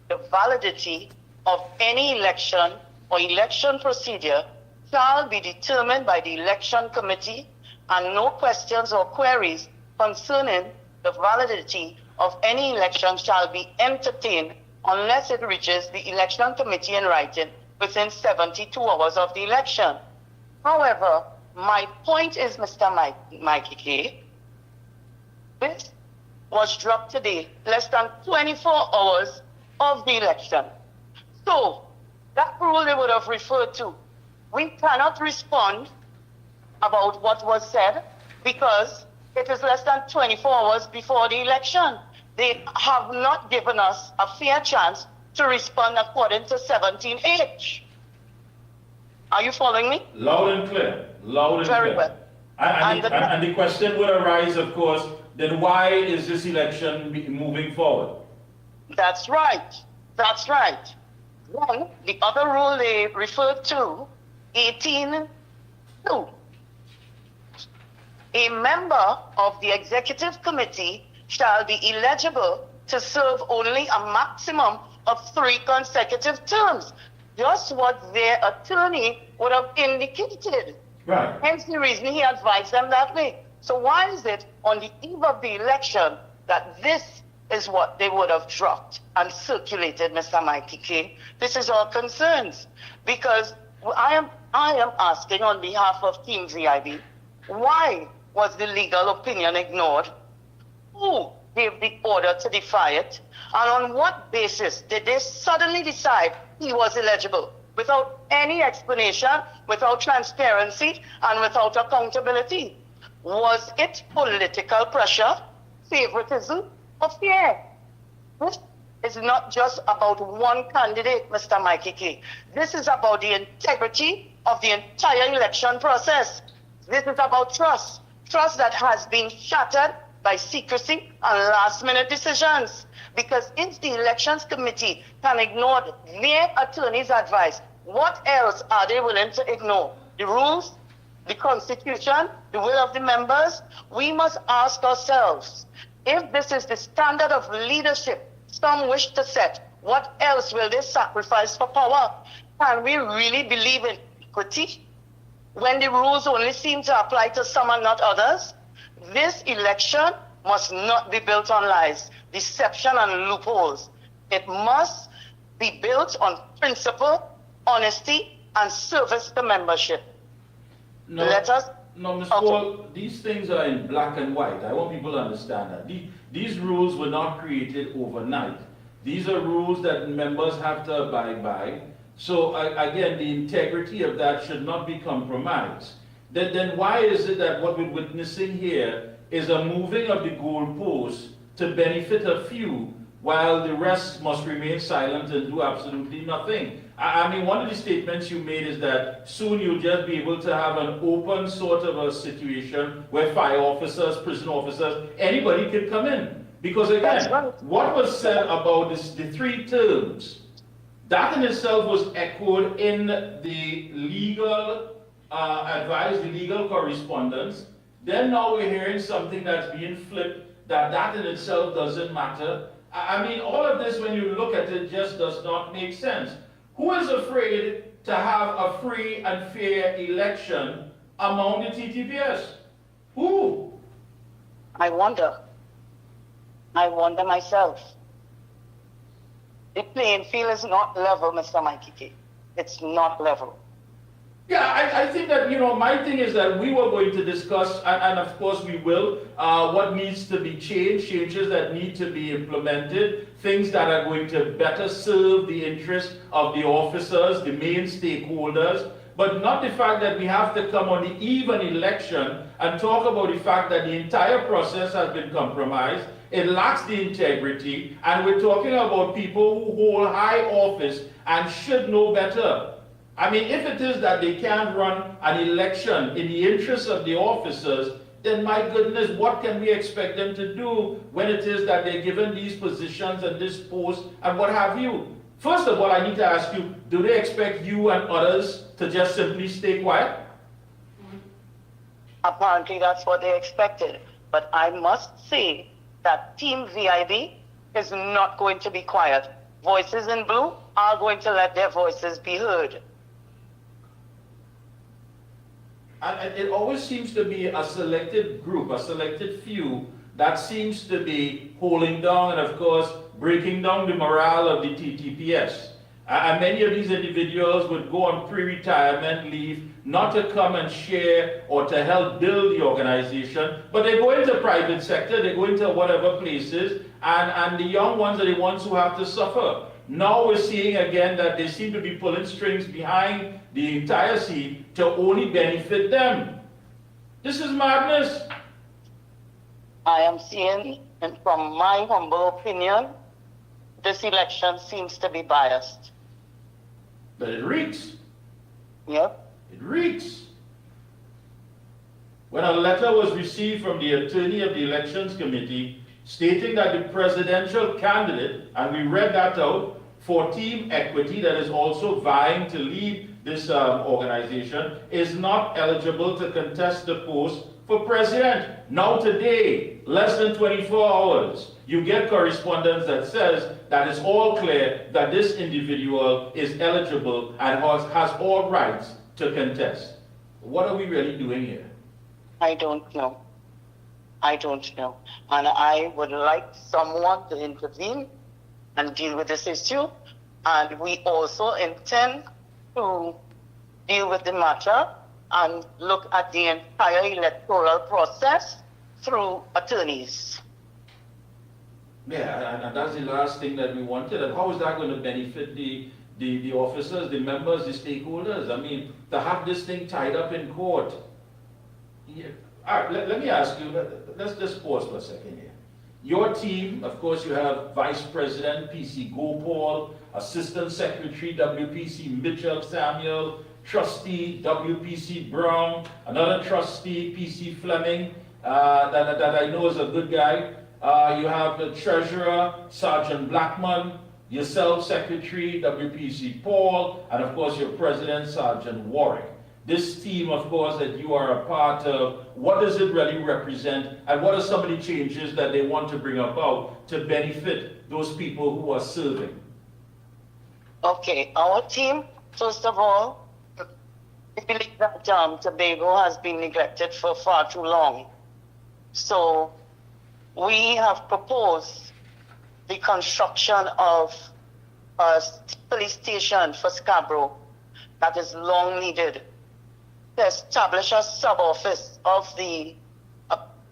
M: the validity of any election or election procedure shall be determined by the election committee, and no questions or queries concerning the validity of any election shall be entertained unless it reaches the election committee in writing within 72 hours of the election. However, my point is, Mr. Mickie, this was dropped today, less than 24 hours of the election. So, that rule they would have referred to, we cannot respond about what was said because it is less than 24 hours before the election. They have not given us a fair chance to respond according to 17H. Are you following me?
A: Loud and clear. Loud and
M: Very
A: clear.
M: well.
A: And the question would arise, of course, then why is this election moving forward?
M: That's right. That's right. Then the other rule they referred to, 18.2. A member of the executive committee shall be eligible to serve only a maximum of 3 consecutive terms. Just what their attorney would have indicated.
A: Right.
M: Hence the reason he advised them that way. So why is it on the eve of the election that this is what they would have dropped and circulated, Mr. Mickie? This is our concerns. Because I am asking on behalf of Team VIB, why was the legal opinion ignored? Who gave the order to defy it? And on what basis did they suddenly decide he was eligible without any explanation, without transparency, and without accountability? Was it political pressure, favoritism, or fear? This is not just about one candidate, Mr. Mickie. This is about the integrity of the entire election process. This is about trust. Trust that has been shattered by secrecy and last-minute decisions. Because if the elections committee can ignore their attorney's advice, what else are they willing to ignore? The rules, the constitution, the will of the members? We must ask ourselves, if this is the standard of leadership some wish to set, what else will they sacrifice for power? Can we really believe in equity when the rules only seem to apply to some and not others? This election must not be built on lies, deception, and loopholes. It must be built on principle, honesty, and service to membership.
A: No, Ms. Paul, these things are in black and white. I want people to understand that. These rules were not created overnight. These are rules that members have to abide by. So again, the integrity of that should not be compromised. Then why is it that what we're witnessing here is a moving of the goalposts to benefit a few, while the rest must remain silent and do absolutely nothing? I mean, one of the statements you made is that soon you'll just be able to have an open sort of a situation where fire officers, prison officers, anybody could come in. Because again, what was said about the 3 terms, that in itself was echoed in the legal advice, the legal correspondence. Then now we're hearing something that's being flipped, that in itself doesn't matter. I mean, all of this, when you look at it, just does not make sense. Who is afraid to have a free and fair election among the TTPS? Who?
M: I wonder. I wonder myself. The playing field is not level, Mr. Mickie. It's not level.
A: Yeah, I think that, my thing is that we were going to discuss, and of course we will, what needs to be changed, changes that need to be implemented, things that are going to better serve the interests of the officers, the main stakeholders, but not the fact that we have to come on the eve of an election and talk about the fact that the entire process has been compromised, it lacks the integrity, and we're talking about people who hold high office and should know better. I mean, if it is that they can't run an election in the interest of the officers, then my goodness, what can we expect them to do when it is that they're given these positions and this post and what have you? First of all, I need to ask you, do they expect you and others to just simply stay quiet?
M: Apparently that's what they expected. But I must say that Team VIB is not going to be quiet. Voices in Blue are going to let their voices be heard.
A: And it always seems to be a selected group, a selected few that seems to be holding down and, of course, breaking down the morale of the TTPS. And many of these individuals would go on pre-retirement leave, not to come and share or to help build the organization, but they go into private sector, they go into whatever places, and the young ones are the ones who have to suffer. Now we're seeing again that they seem to be pulling strings behind the entire scene to only benefit them. This is madness.
M: I am seeing, and from my humble opinion, this election seems to be biased.
A: But it reeks.
M: Yep.
A: It reeks. When a letter was received from the attorney of the Elections Committee stating that the presidential candidate, and we read that out, for Team Equity, that is also vying to lead this organization, is not eligible to contest the post for president. Now today, less than 24 hours, you get correspondence that says that it's all clear that this individual is eligible and has all rights to contest. What are we really doing here?
M: I don't know. I don't know. And I would like someone to intervene and deal with this issue. And we also intend to deal with the matter and look at the entire electoral process through attorneys.
A: Yeah, and that's the last thing that we wanted. And how is that going to benefit the officers, the members, the stakeholders? I mean, to have this thing tied up in court. Yeah. All right, let me ask you, let's just pause for a second here. Your team, of course, you have Vice President PC Gopal, Assistant Secretary WPC Mitchell Samuel, Trustee WPC Brown, another Trustee PC Fleming, that I know is a good guy. You have the Treasurer Sergeant Blackman, yourself Secretary WPC Paul, and of course your President Sergeant Warwick. This team, of course, that you are a part of, what does it really represent, and what are some of the changes that they want to bring about to benefit those people who are serving?
M: Okay, our team, first of all, I believe that Tobago has been neglected for far too long. So we have proposed the construction of a police station for Scarborough that is long needed, to establish a sub-office of the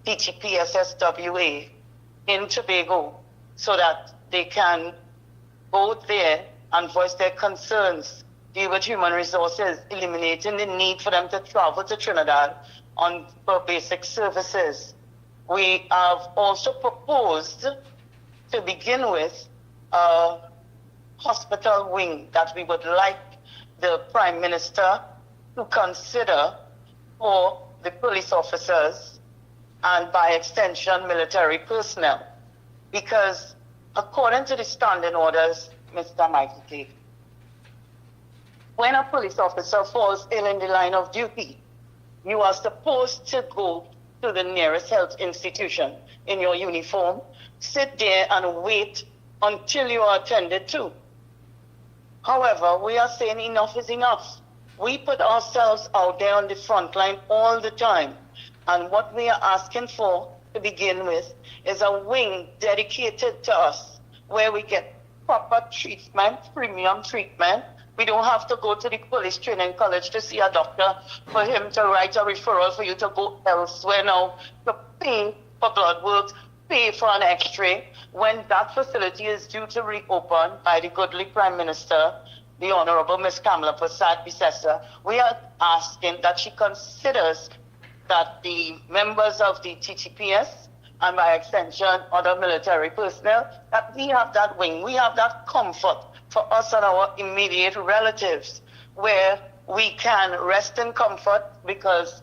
M: PTPSSWA in Tobago so that they can go there and voice their concerns, deal with human resources, eliminating the need for them to travel to Trinidad for basic services. We have also proposed, to begin with, a hospital wing that we would like the Prime Minister to consider for the police officers and by extension military personnel. Because according to the standing orders, Mr. Mickie, when a police officer falls ill in the line of duty, you are supposed to go to the nearest health institution in your uniform, sit there and wait until you are attended to. However, we are saying enough is enough. We put ourselves out there on the front line all the time. And what we are asking for to begin with is a wing dedicated to us where we get proper treatment, premium treatment. We don't have to go to the police training college to see a doctor for him to write a referral for you to go elsewhere now, to pay for blood work, pay for an x-ray, when that facility is due to reopen by the goodly Prime Minister, the Honorable Ms. Kamala Persad-Bissessar. We are asking that she considers that the members of the TTPS and by extension other military personnel, that we have that wing, we have that comfort for us and our immediate relatives, where we can rest in comfort, because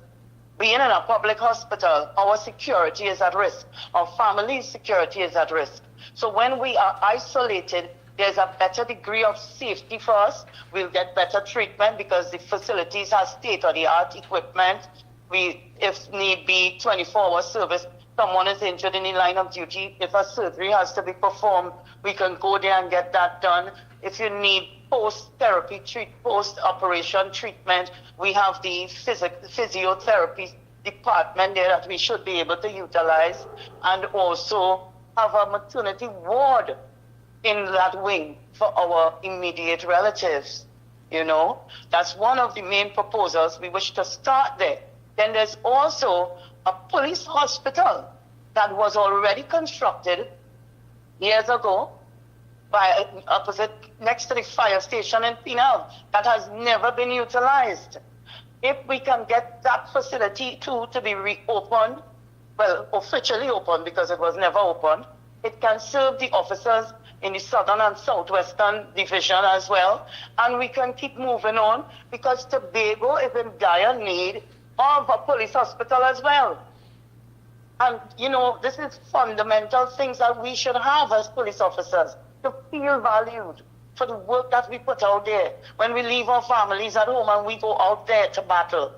M: being in a public hospital, our security is at risk, our family's security is at risk. So when we are isolated, there's a better degree of safety for us. We'll get better treatment because the facilities have state-of-the-art equipment, if need be, 24-hour service. Someone is injured in the line of duty. If a surgery has to be performed, we can go there and get that done. If you need post-therapy, post-operation treatment, we have the physiotherapy department there that we should be able to utilize, and also have a maternity ward in that wing for our immediate relatives. You know, that's one of the main proposals. We wish to start there. Then there's also a police hospital that was already constructed years ago by opposite next to the fire station in Pinal that has never been utilized. If we can get that facility too to be reopened, well, officially opened because it was never opened, it can serve the officers in the southern and southwestern division as well, and we can keep moving on because Tobago is in dire need of a police hospital as well. And you know, this is fundamental things that we should have as police officers, to feel valued for the work that we put out there when we leave our families at home and we go out there to battle.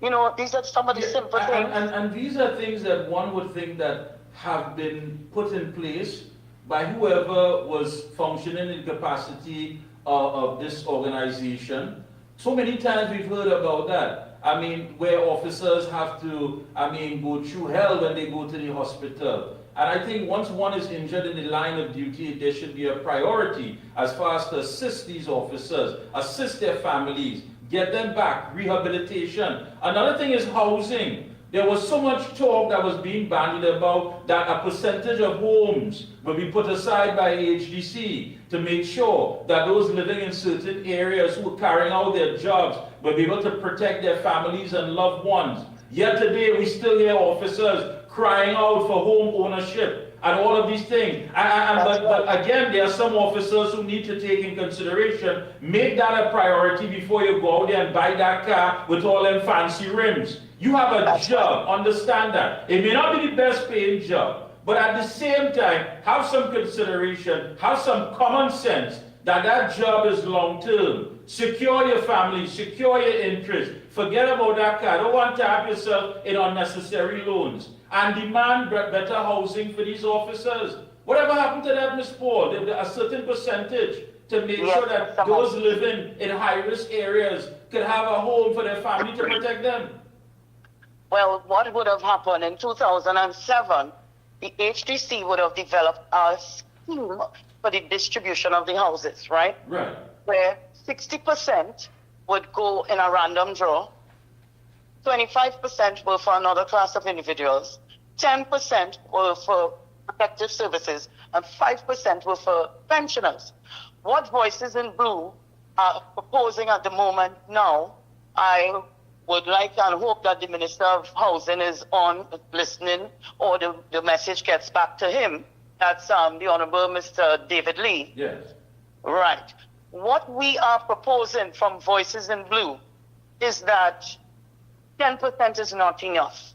M: You know, these are some of the simple things.
A: And these are things that one would think that have been put in place by whoever was functioning in capacity of this organization. So many times we've heard about that. I mean, where officers have to, go through hell when they go to the hospital. And I think once one is injured in the line of duty, there should be a priority as far as to assist these officers, assist their families, get them back, rehabilitation. Another thing is housing. There was so much talk that was being bandied about that a percentage of homes will be put aside by HDC to make sure that those living in certain areas who are carrying out their jobs will be able to protect their families and loved ones. Yet today we still hear officers crying out for home ownership and all of these things. But again, there are some officers who need to take in consideration, make that a priority before you go out there and buy that car with all them fancy rims. You have a job, understand that. It may not be the best paying job, but at the same time, have some consideration, have some common sense that that job is long term. Secure your family, secure your interests. Forget about that car. Don't want to have yourself in unnecessary loans. And demand better housing for these officers. Whatever happened to that, Ms. Paul? A certain percentage to make sure that those living in high-risk areas can have a home for their family to protect them.
M: Well, what would have happened in 2007, the HDC would have developed a scheme for the distribution of the houses, right?
A: Right.
M: Where 60% would go in a random draw, 25% were for another class of individuals, 10% were for protective services, and 5% were for pensioners. What Voices in Blue are proposing at the moment now, I would like and hope that the Minister of Housing is on listening, or the message gets back to him. That's the Honorable Mr. David Lee.
A: Yes.
M: Right. What we are proposing from Voices in Blue is that 10% is not enough.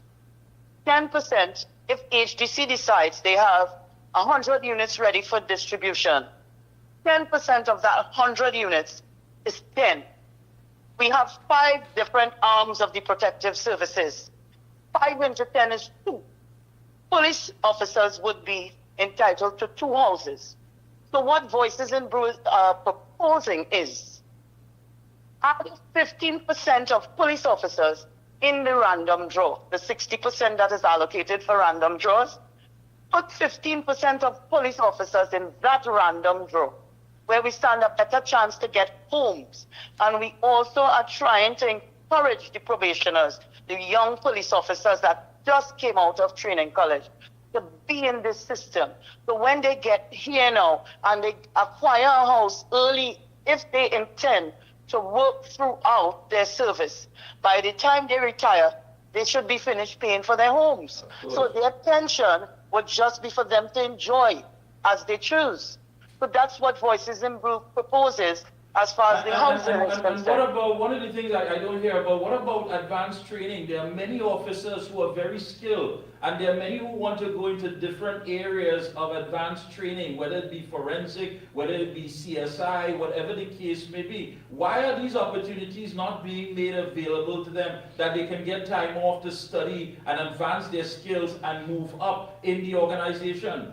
M: 10%, if HDC decides they have 100 units ready for distribution, 10% of that 100 units is 10. We have 5 different arms of the protective services. 5 into 10 is 2. Police officers would be entitled to 2 houses. So what Voices in Blue are proposing is add 15% of police officers in the random draw, the 60% that is allocated for random draws. Put 15% of police officers in that random draw, where we stand a better chance to get homes. And we also are trying to encourage the probationers, the young police officers that just came out of training college, to be in this system. So when they get here now and they acquire a house early, if they intend to work throughout their service, by the time they retire, they should be finished paying for their homes. So their pension would just be for them to enjoy as they choose. So that's what Voices in Blue proposes, as far as the housing is
A: And what
M: concerned.
A: about, one of the things I don't hear about, what about advanced training? There are many officers who are very skilled, and there are many who want to go into different areas of advanced training, whether it be forensic, whether it be CSI, whatever the case may be. Why are these opportunities not being made available to them, that they can get time off to study and advance their skills and move up in the organization?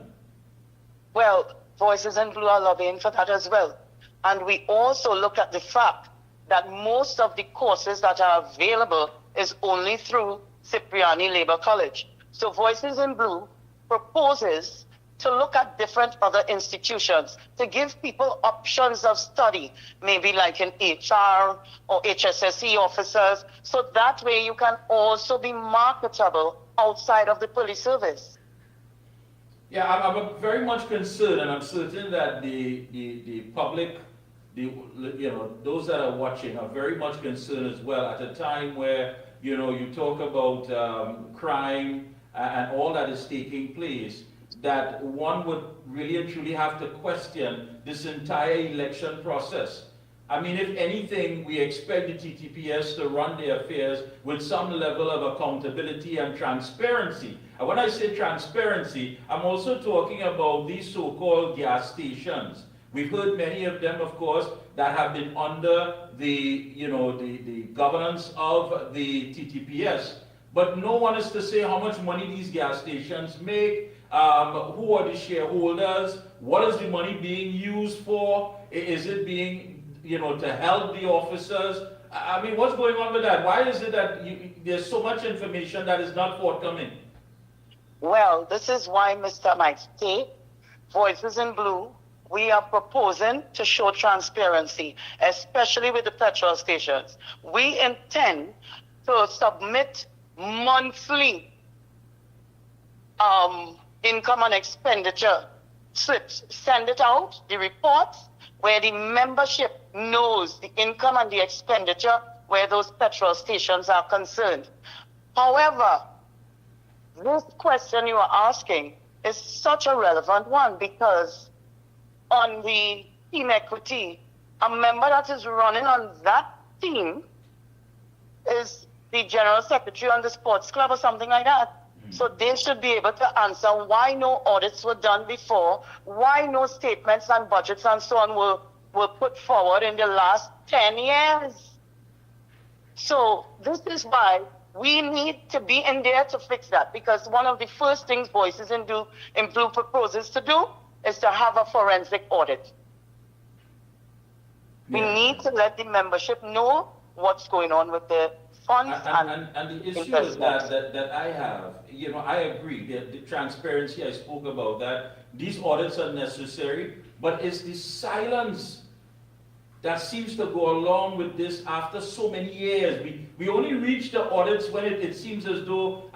M: Well, Voices in Blue are lobbying for that as well. And we also look at the fact that most of the courses that are available is only through Cipriani Labor College. So Voices in Blue proposes to look at different other institutions to give people options of study, maybe like in HR or HSSE officers, so that way you can also be marketable outside of the police service.
A: Yeah, I'm very much concerned, and I'm certain that the public, those that are watching are very much concerned as well at a time where, you talk about crime and all that is taking place, that one would really and truly have to question this entire election process. I mean, if anything, we expect the TTPS to run their affairs with some level of accountability and transparency. And when I say transparency, I'm also talking about these so-called gas stations. We've heard many of them, of course, that have been under the governance of the TTPS. But no one is to say how much money these gas stations make, who are the shareholders, what is the money being used for, is it being, to help the officers? I mean, what's going on with that? Why is it that there's so much information that is not forthcoming?
M: Well, this is why, Mr. Mickie, Voices in Blue, we are proposing to show transparency, especially with the petrol stations. We intend to submit monthly income and expenditure slips, send it out, the reports, where the membership knows the income and the expenditure where those petrol stations are concerned. However, this question you are asking is such a relevant one, because on the team equity, a member that is running on that team is the general secretary on the sports club or something like that. So they should be able to answer why no audits were done before, why no statements and budgets and so on were put forward in the last 10 years. So this is why we need to be in there to fix that, because one of the first things Voices in Blue proposes to do is to have a forensic audit. We need to let the membership know what's going on with the funds
A: and the issue is that I have, I agree, the transparency, I spoke about that. These audits are necessary, but it's the silence that seems to go along with this after so many years. We only reach the audits when it seems as though,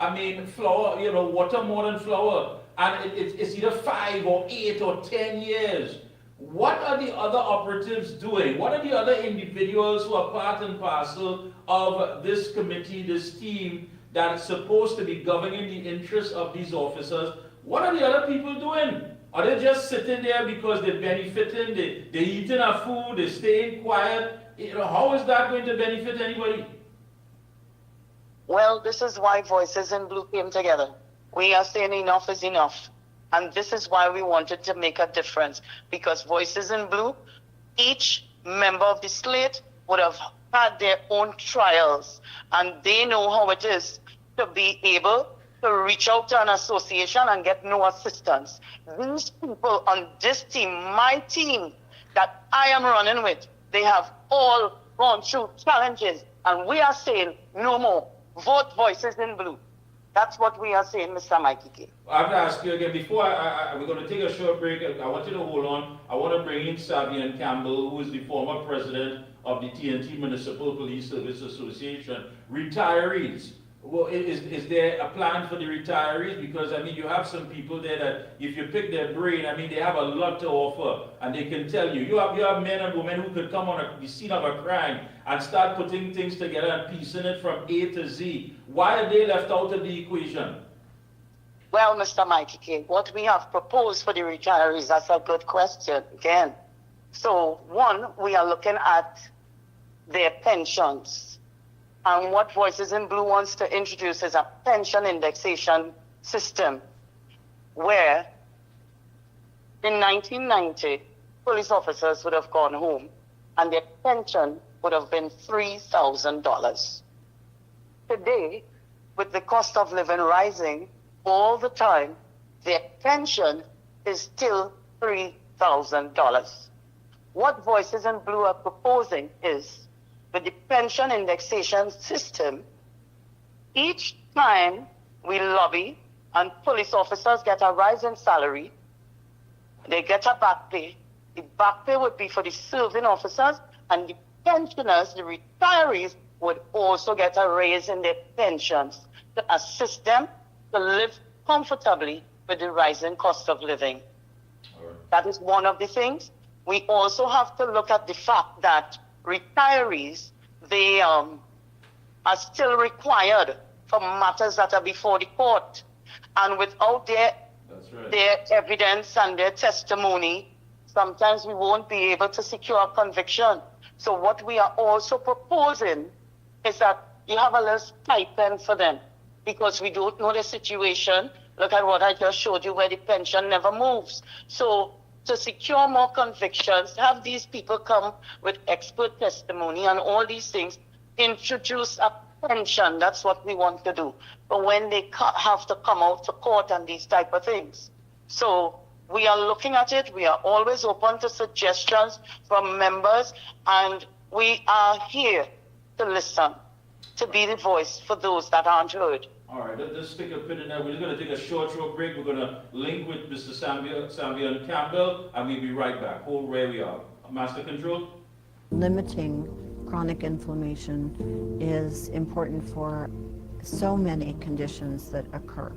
A: flour, water more than flour, and it's either 5 or 8 or 10 years. What are the other operatives doing? What are the other individuals who are part and parcel of this committee, this team that is supposed to be governing the interests of these officers? What are the other people doing? Are they just sitting there because they're benefiting, they're eating our food, they're staying quiet? How is that going to benefit anybody?
M: Well, this is why Voices in Blue came together. We are saying enough is enough. And this is why we wanted to make a difference, because Voices in Blue, each member of the slate would have had their own trials, and they know how it is to be able to reach out to an association and get no assistance. These people on this team, my team that I am running with, they have all gone through challenges, and we are saying no more. Vote Voices in Blue. That's what we are saying, Mr. Mickie.
A: I have to ask you again, before we're going to take a short break, I want you to hold on. I want to bring in Savian Campbell, who is the former president of the TNT Municipal Police Service Association. Retirees. Well, is there a plan for the retirees? Because, you have some people there that if you pick their brain, they have a lot to offer, and they can tell you. You have men and women who could come on the scene of a crime and start putting things together and piecing it from A to Z. Why are they left out of the equation?
M: Well, Mr. Mickie, what we have proposed for the retirees, that's a good question. Again, So one, we are looking at their pensions. And what Voices in Blue wants to introduce is a pension indexation system where in 1990, police officers would have gone home and their pension would have been $3,000. Today, with the cost of living rising all the time, their pension is still $3,000. What Voices in Blue are proposing is, with the pension indexation system, each time we lobby and police officers get a rise in salary, they get a back pay. The back pay would be for the serving officers, and the pensioners, the retirees, would also get a raise in their pensions to assist them to live comfortably with the rising cost of living. That is one of the things. We also have to look at the fact that retirees, they are still required for matters that are before the court. And without their evidence and their testimony, sometimes we won't be able to secure a conviction. So what we are also proposing is that you have a little stipend for them, because we don't know the situation. Look at what I just showed you, where the pension never moves. So to secure more convictions, have these people come with expert testimony and all these things, introduce a pension. That's what we want to do. But when they have to come out to court and these type of things. So we are looking at it. We are always open to suggestions from members, and we are here to listen, to be the voice for those that aren't heard.
A: All right, let's take a pin in there. We're going to take a short break. We're going to link with Mr. Savion Campbell, and we'll be right back. Hold where we are. Master Control?
C: Limiting chronic inflammation is important for so many conditions that occur.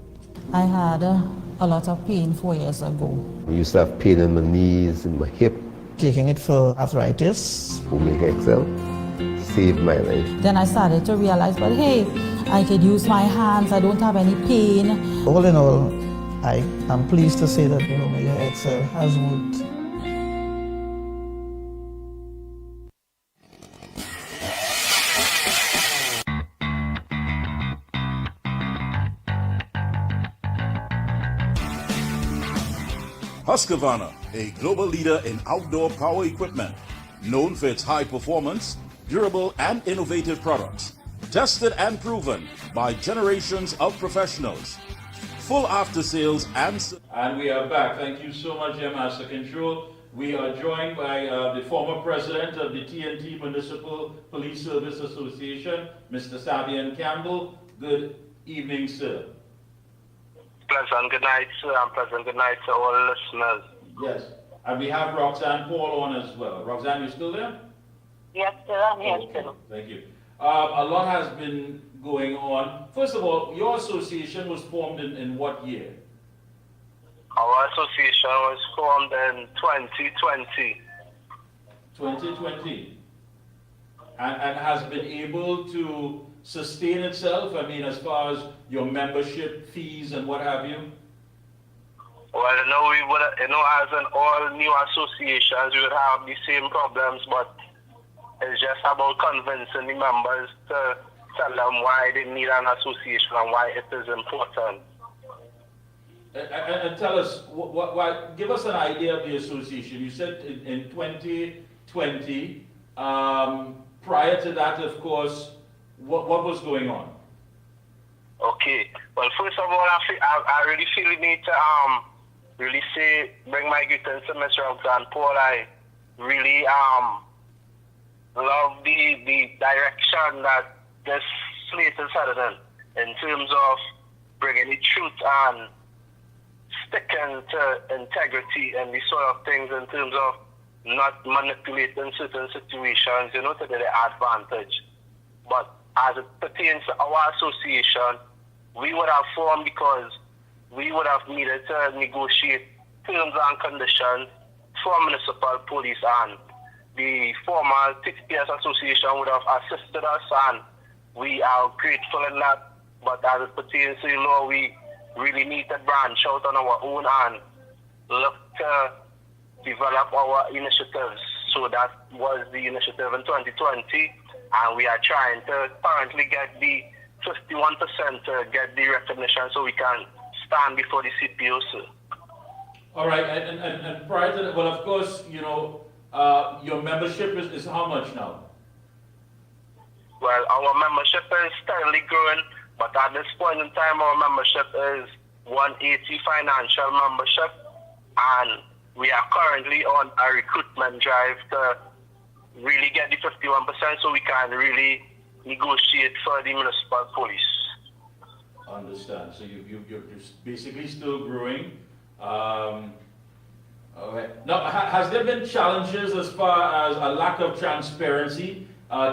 D: I had a lot of pain 4 years ago.
E: I used to have pain in my knees and my hip.
F: Taking it for arthritis.
E: Omega XL saved my life.
D: Then I started to realize, but hey, I could use my hands, I don't have any pain.
F: All in all, I am pleased to say that the Omega XL has worked.
H: Husqvarna, a global leader in outdoor power equipment, known for its high performance, durable and innovative products, tested and proven by generations of professionals. Full after sales and
A: we are back. Thank you so much, Master Control. We are joined by the former president of the TNT Municipal Police Service Association, Mr. Savion Campbell. Good evening, sir.
N: Pleasant good night, sir, and pleasant good night to all listeners.
A: Yes, and we have Roxanne Paul on as well. Roxanne, you still there?
M: Yes, sir, I'm here still.
A: Thank you. A lot has been going on. First of all, your association was formed in what year?
N: Our association was formed in 2020.
A: 2020. And has been able to sustain itself? I mean, as far as your membership fees and what have you?
N: Well, we would, as in all new associations, we would have the same problems, but it's just about convincing the members to tell them why they need an association and why it is important.
A: And tell us, give us an idea of the association. You said in 2020, prior to that, of course, what was going on?
N: Okay. Well, first of all, I really feel the need to really bring my greetings to Mr. Roxanne Paul. I really love the direction that this slate is headed in terms of bringing the truth and sticking to integrity and these sort of things, in terms of not manipulating certain situations, to their advantage. But as it pertains to our association, we would have formed because we would have needed to negotiate terms and conditions for municipal police, and the former TPS association would have assisted us, and we are grateful in that. But as it pertains to the law, we really need to branch out on our own and look to develop our initiatives. So that was the initiative in 2020, and we are trying to currently get the 51% to get the recognition so we can stand before the CPO, sir.
A: All right, and prior to that, well, of course, you know, your membership is how much now?
N: Well, our membership is steadily growing, but at this point in time, our membership is 180 financial membership, and we are currently on a recruitment drive to really get the 51% so we can really negotiate for the municipal police.
A: Understand. So you're basically still growing. Okay. Now, has there been challenges as far as a lack of transparency,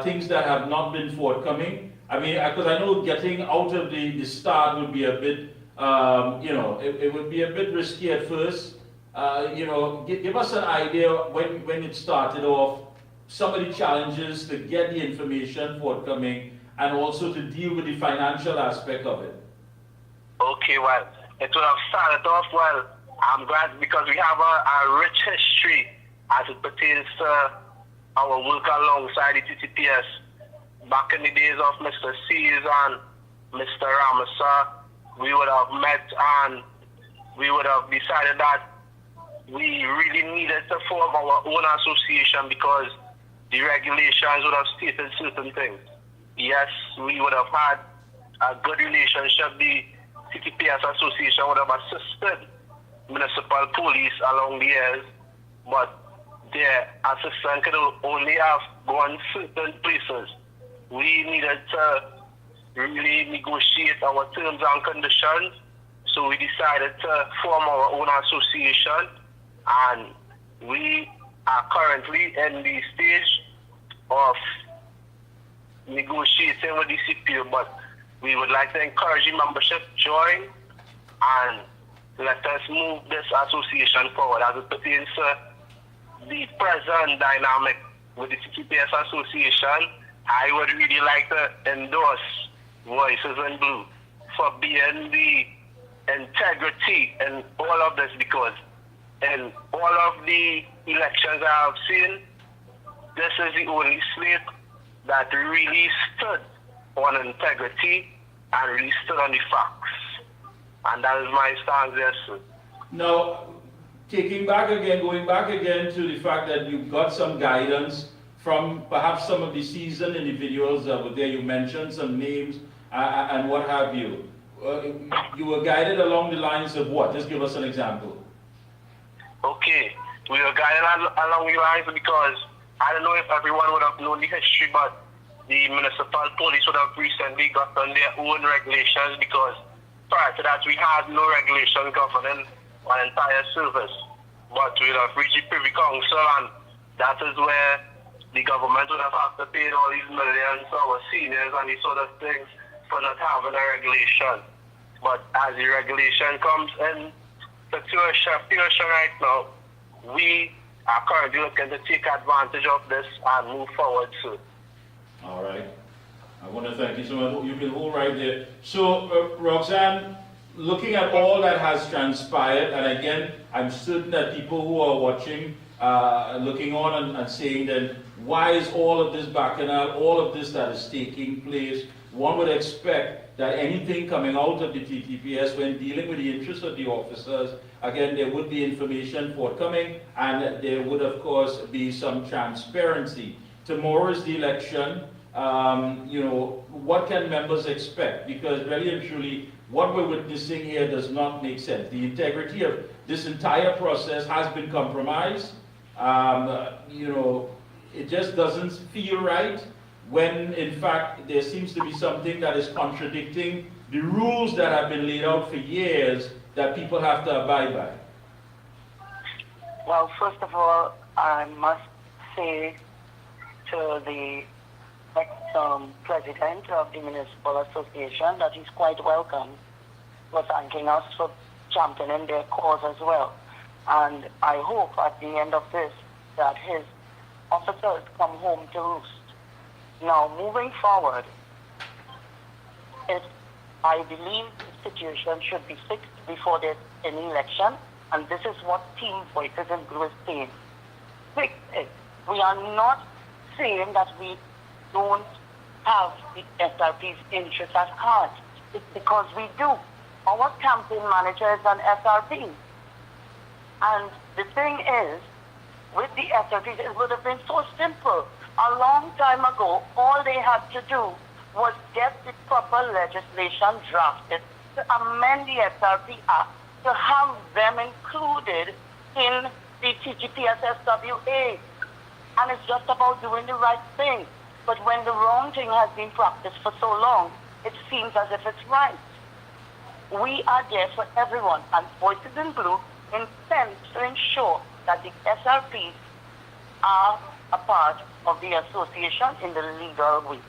A: things that have not been forthcoming? I mean, because I know getting out of the start would be a bit, you know, it would be a bit risky at first. You know, give us an idea when it started off, some of the challenges to get the information forthcoming and also to deal with the financial aspect of it.
N: Okay, well, it would have started off well. I'm glad because we have a rich history as it pertains to our work alongside the TTPS. Back in the days of Mr. Sears and Mr. Ramasa, we would have met and we would have decided that we really needed to form our own association because the regulations would have stated certain things. Yes, we would have had a good relationship. The TTPS association would have assisted municipal police along the years, but their assistance could only have gone certain places. We needed to really negotiate our terms and conditions, so we decided to form our own association, and we are currently in the stage of negotiating with the CPO, but we would like to encourage the membership join and let us move this association forward as it pertains to the present dynamic with the TTPS association. I would really like to endorse Voices in Blue for being the integrity in all of this, because in all of the elections I have seen, this is the only slate that really stood on integrity and really stood on the facts. And that is my stance there, sir.
A: Now, going back again to the fact that you got some guidance from perhaps some of the seasoned individuals that were there. You mentioned some names and what have you. You were guided along the lines of what? Just give us an example.
N: Okay, we were guided along the lines because I don't know if everyone would have known the history, but the municipal police would have recently gotten their own regulations, because prior to that we had no regulation governing our entire service. But we would have reached the Privy Council, and that is where the government would have had to pay all these millions to our seniors and these sort of things for not having a regulation. But as the regulation comes in situation right now, we are currently looking to take advantage of this and move forward soon.
A: All right. I want to thank you so much. You can hold right there. So, Roxanne, looking at all that has transpired, and again, I'm certain that people who are watching, looking on and saying then, why is all of this bacchanal, all of this that is taking place? One would expect that anything coming out of the TTPS when dealing with the interests of the officers, again, there would be information forthcoming, and there would, of course, be some transparency. Tomorrow is the election. You know, what can members expect? Because really and truly, what we're witnessing here does not make sense. The integrity of this entire process has been compromised. You know, it just doesn't feel right when, in fact, there seems to be something that is contradicting the rules that have been laid out for years that people have to abide by.
M: Well, first of all, I must say to the ex-president of the Municipal Association that he's quite welcome for thanking us for championing their cause as well. And I hope at the end of this that his officers come home to roost. Now, moving forward, I believe the situation should be fixed before there's any election, And this is what Team Voices in Blue is saying. Fix it. We are not saying that we don't have the SRP's interest at heart. It's because we do. Our campaign manager is an SRP. And the thing is, with the SRPs, it would have been so simple. A long time ago, all they had to do was get the proper legislation drafted to amend the SRP Act to have them included in the TGPSSWA. And it's just about doing the right thing. But when the wrong thing has been practiced for so long, it seems as if it's right. We are there for everyone, and Voices in Blue intends to ensure that the SRPs are a part of the association in the legal way.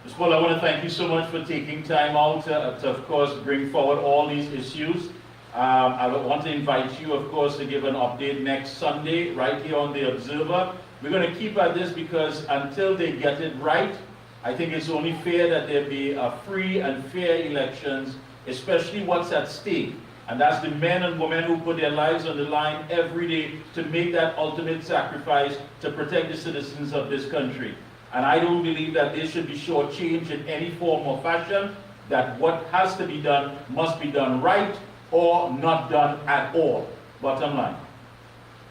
A: Ms. Paul, I want to thank you so much for taking time out to of course, bring forward all these issues. I want to invite you, of course, to give an update next Sunday right here on The Observer. We're going to keep at this because until they get it right, I think it's only fair that there be a free and fair elections, especially what's at stake. And that's the men and women who put their lives on the line every day to make that ultimate sacrifice to protect the citizens of this country. And I don't believe that they should be shortchanged in any form or fashion, that what has to be done must be done right or not done at all. Bottom line.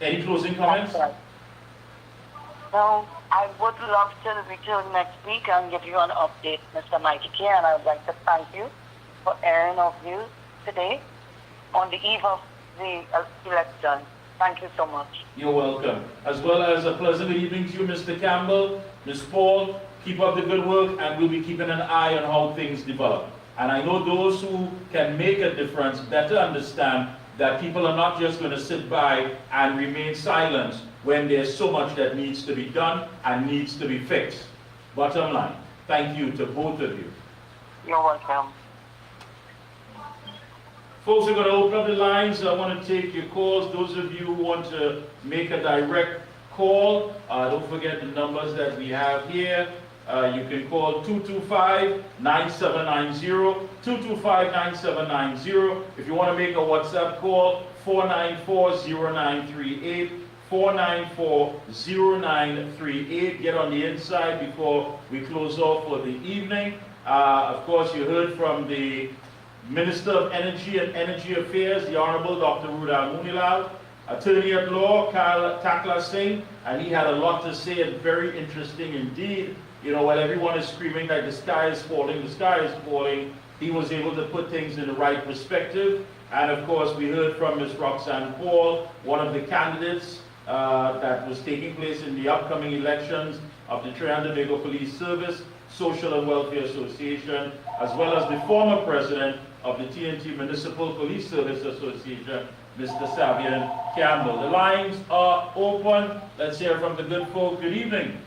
A: Any closing comments?
M: No, I would love to return next week and give you an update, Mr. Mickie, and I would like to thank you for airing of views today on the eve of the election. Thank you so much.
A: You're welcome. As well as a pleasant evening to you, Mr. Campbell, Ms. Paul. Keep up the good work, and we'll be keeping an eye on how things develop. And I know those who can make a difference better understand that people are not just going to sit by and remain silent when there's so much that needs to be done and needs to be fixed. Bottom line, thank you to both of you.
M: You're welcome.
A: Folks, we're going to open up the lines. I want to take your calls. Those of you who want to make a direct call, don't forget the numbers that we have here. You can call 225-9790, 225-9790. If you want to make a WhatsApp call, 494-0938, 494-0938. Get on the inside before we close off for the evening. Of course, you heard from the Minister of Energy and Energy Affairs, the Honorable Dr. Rudal Munilal, Attorney at Law, Kyle Takla Singh, and he had a lot to say and very interesting indeed. You know, while everyone is screaming that the sky is falling, he was able to put things in the right perspective. And of course, we heard from Ms. Roxanne Paul, one of the candidates that was taking place in the upcoming elections of the Trinidad and Tobago Police Service, Social and Welfare Association, as well as the former president of the TNT Municipal Police Service Association, Mr. Savian Campbell. The lines are open. Let's hear from the good folk. Good evening.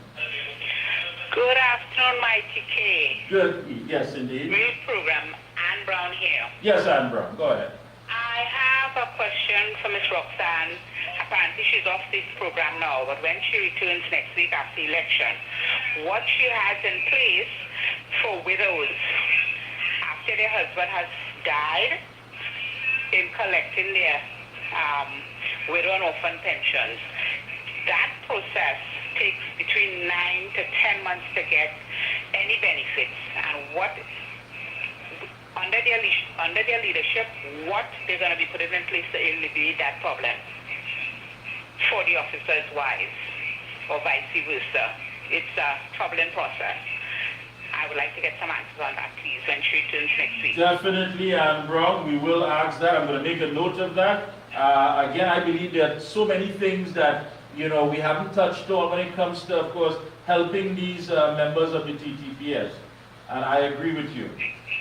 O: Good afternoon, Mickie K.
A: Good, yes indeed.
O: Real program, Ann Brown here.
A: Yes, Ann Brown, go ahead.
O: I have a question for Ms. Roxanne. Apparently she's off this program now, but when she returns next week after election, what she has in place for widows after their husband has died in collecting their widow and orphan pensions. That process takes between 9 to 10 months to get any benefits, and what under their leadership, what they're going to be putting in place to alleviate that problem for the officers' wives, or vice versa. It's a troubling process. I would like to get some answers on that, please, when she returns next week.
A: Definitely, Ann Brown, we will ask that. I'm going to make a note of that. Again, I believe there are so many things that, you know, we haven't touched on when it comes to, of course, helping these members of the TTPS. And I agree with you.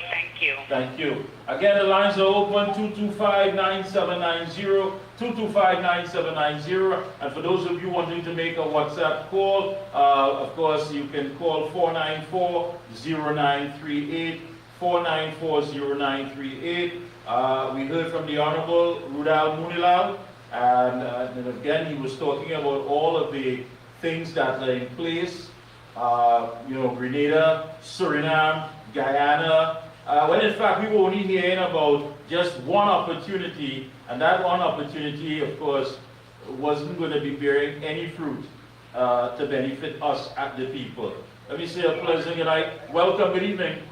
O: Thank you.
A: Thank you. Again, the lines are open, 225-9790, 225-9790. And for those of you wanting to make a WhatsApp call, of course, you can call 494-0938, 494-0938. We heard from the Honorable Rudal Munilal, and again, he was talking about all of the things that are in place, you know, Grenada, Suriname, Guyana, when in fact we were only hearing about just one opportunity, and that one opportunity, of course, wasn't going to be bearing any fruit to benefit us at the people. Let me say a pleasant good night. Welcome, good evening.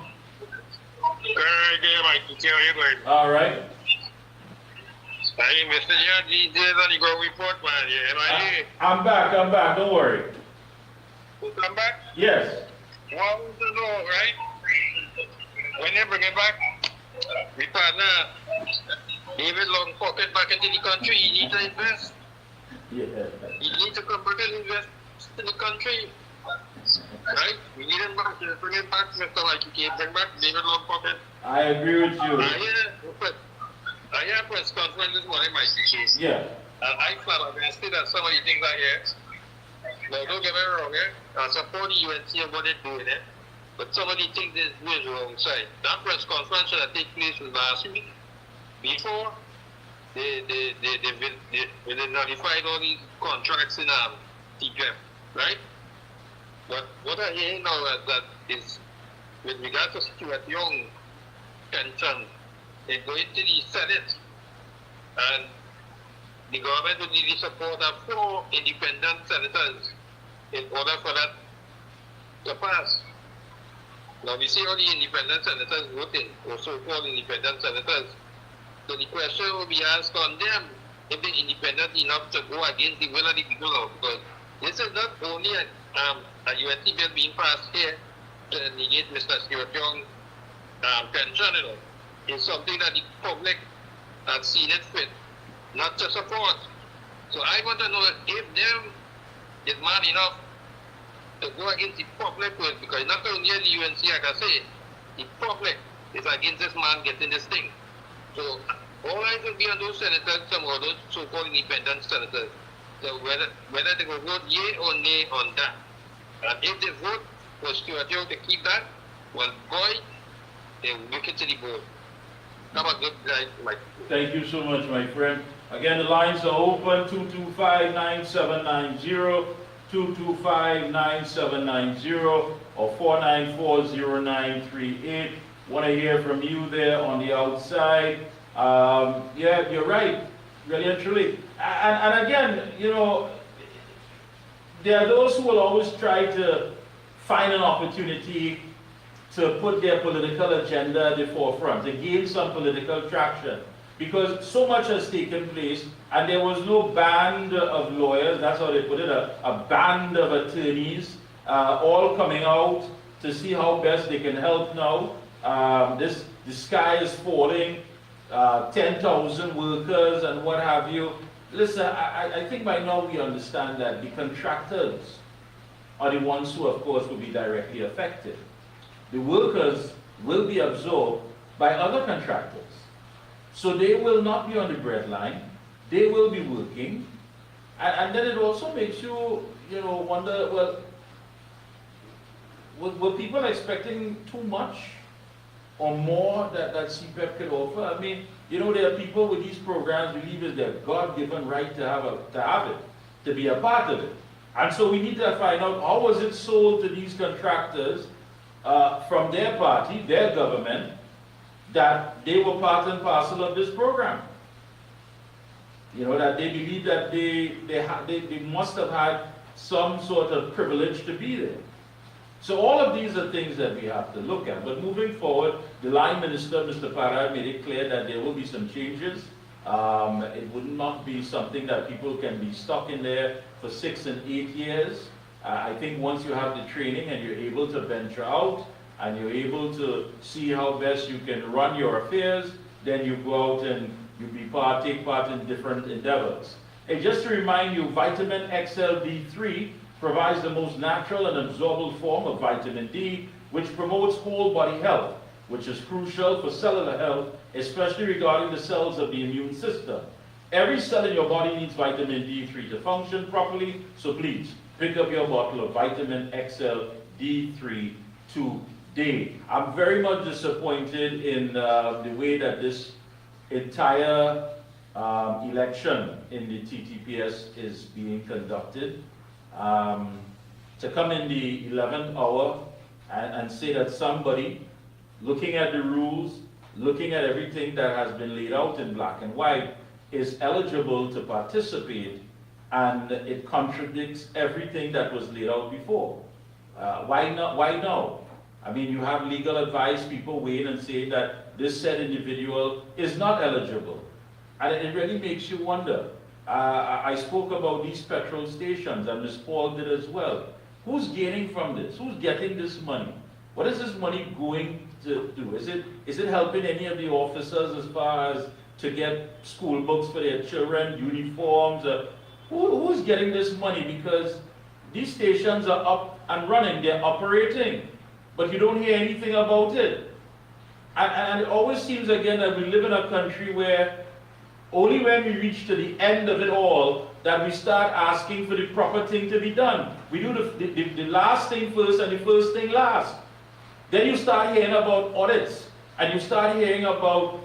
N: Very good, Mickie. How are you going?
A: All right.
N: Hey, Mr. Your details on the ground report, man. Yeah,
A: I'm back, don't worry.
N: You come back?
A: Yes.
N: Well, I want to know, right? When you bring it back, we partner David Long pocket back into the country. He needs to invest.
A: Yeah.
N: He needs to come back and invest in the country. Right? We need him back. Bring him back, Mr. Mickie. Bring back David Long pocket.
A: I agree with you.
N: I hear a press conference this morning, Mickie.
A: Yeah.
N: I flabbergasted at some of the things I hear. Now, don't get me wrong, I support the UNC and what they're doing, but some of the things they're doing is wrong side. That press conference should have taken place last week, before they nullified all these contracts in TPM, right? But what I hear now is with regards to Stuart Young pension, they go into the Senate, and the government would need the support of 4 independent senators in order for that to pass. Now we see all the independent senators voting, or so-called independent senators. So the question will be asked on them if they're independent enough to go against the will of the people now, because this is not only a UNC bill being passed here to negate Mr. Stuart Young pension, you know. It's something that the public has seen it fit not to support. So I want to know if them is mad enough to go against the public will, because not only the UNC, like I say, the public is against this man getting this thing. So all eyes will be on those senators, some of those so-called independent senators. So whether they will vote yea or nay on that. And if they vote for Stuart Young to keep that, well, boy, they will make it to the board. Have a good night, Mike.
A: Thank you so much, my friend. Again, the lines are open, 225-9790, 225-9790, or 494-0938. Want to hear from you there on the outside. Yeah, you're right, really and truly. And again, you know, there are those who will always try to find an opportunity to put their political agenda at the forefront, to gain some political traction. Because so much has taken place, and there was no band of lawyers, that's how they put it, a band of attorneys, all coming out to see how best they can help now. The sky is falling, 10,000 workers and what have you. Listen, I think by now we understand that the contractors are the ones who, of course, will be directly affected. The workers will be absorbed by other contractors. So they will not be on the breadline. They will be working. And then it also makes you, you know, wonder, well, were people expecting too much or more that CPEP could offer? I mean, you know, there are people with these programs believe it's their God-given right to have it, to be a part of it. And so we need to find out how was it sold to these contractors from their party, their government, that they were part and parcel of this program. You know, that they believe that they must have had some sort of privilege to be there. So all of these are things that we have to look at. But moving forward, the line minister, Mr. Parra, made it clear that there will be some changes. It would not be something that people can be stuck in there for 6 and 8 years. I think once you have the training and you're able to venture out and you're able to see how best you can run your affairs, then you go out and take part in different endeavors. And just to remind you, vitamin XL-D3 provides the most natural and absorbable form of vitamin D, which promotes whole body health, which is crucial for cellular health, especially regarding the cells of the immune system. Every cell in your body needs vitamin D3 to function properly, so please pick up your bottle of vitamin XL-D3 today. I'm very much disappointed in the way that this entire election in the TTPS is being conducted. To come in the 11th hour and say that somebody looking at the rules, looking at everything that has been laid out in black and white, is eligible to participate, and it contradicts everything that was laid out before. Why not? Why no? I mean, you have legal advice, people weigh in and say that this said individual is not eligible. And it really makes you wonder. I spoke about these petrol stations, and Ms. Paul did as well. Who's gaining from this? Who's getting this money? What is this money going to do? Is it helping any of the officers as far as to get school books for their children, uniforms? Who's getting this money? Because these stations are up and running, they're operating, but you don't hear anything about it. And it always seems again that we live in a country where only when we reach to the end of it all that we start asking for the proper thing to be done. We do the last thing first and the first thing last. Then you start hearing about audits, and you start hearing about,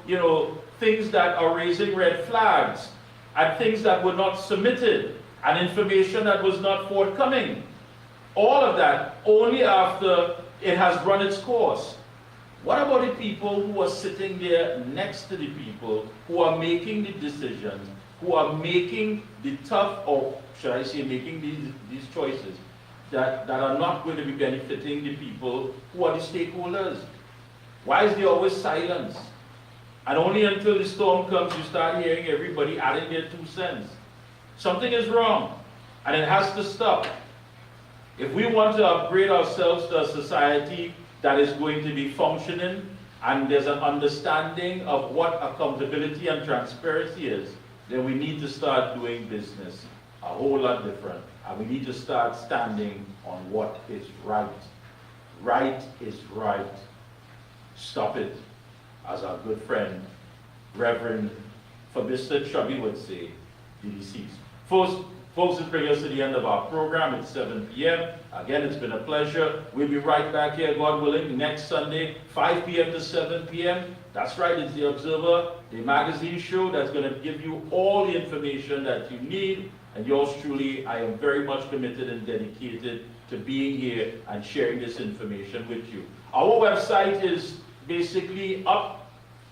A: things that are raising red flags, and things that were not submitted, and information that was not forthcoming. All of that only after it has run its course. What about the people who are sitting there next to the people who are making the decisions, who are making the tough, or should I say, making these choices that are not going to be benefiting the people who are the stakeholders? Why is there always silence? And only until the storm comes, you start hearing everybody adding their 2 cents. Something is wrong, and it has to stop. If we want to upgrade ourselves to a society that is going to be functioning, and there's an understanding of what accountability and transparency is, then we need to start doing business a whole lot different. And we need to start standing on what is right. Right is right. Stop it. As our good friend, Reverend Mr. Chubby would say, the deceased. Folks, this brings us to the end of our program. It's 7 p.m. Again, it's been a pleasure. We'll be right back here, God willing, next Sunday, 5 p.m. to 7 p.m. That's right, it's The Observer, the magazine show that's going to give you all the information that you need. And yours truly, I am very much committed and dedicated to being here and sharing this information with you. Our website is basically up.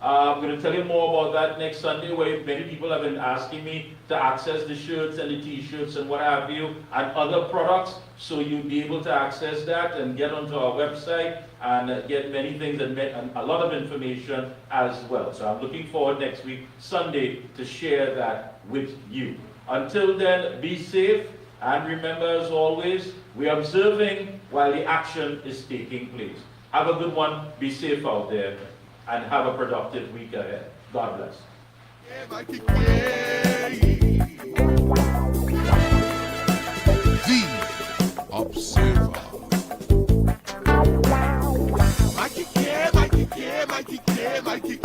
A: I'm going to tell you more about that next Sunday, where many people have been asking me to access the shirts and the t-shirts and what have you, and other products, so you'll be able to access that and get onto our website and get many things and a lot of information as well. So I'm looking forward next week, Sunday, to share that with you. Until then, be safe, and remember, as always, we're observing while the action is taking place. Have a good one, be safe out there, and have a productive week ahead. God bless.
P: The Observer. Mickie,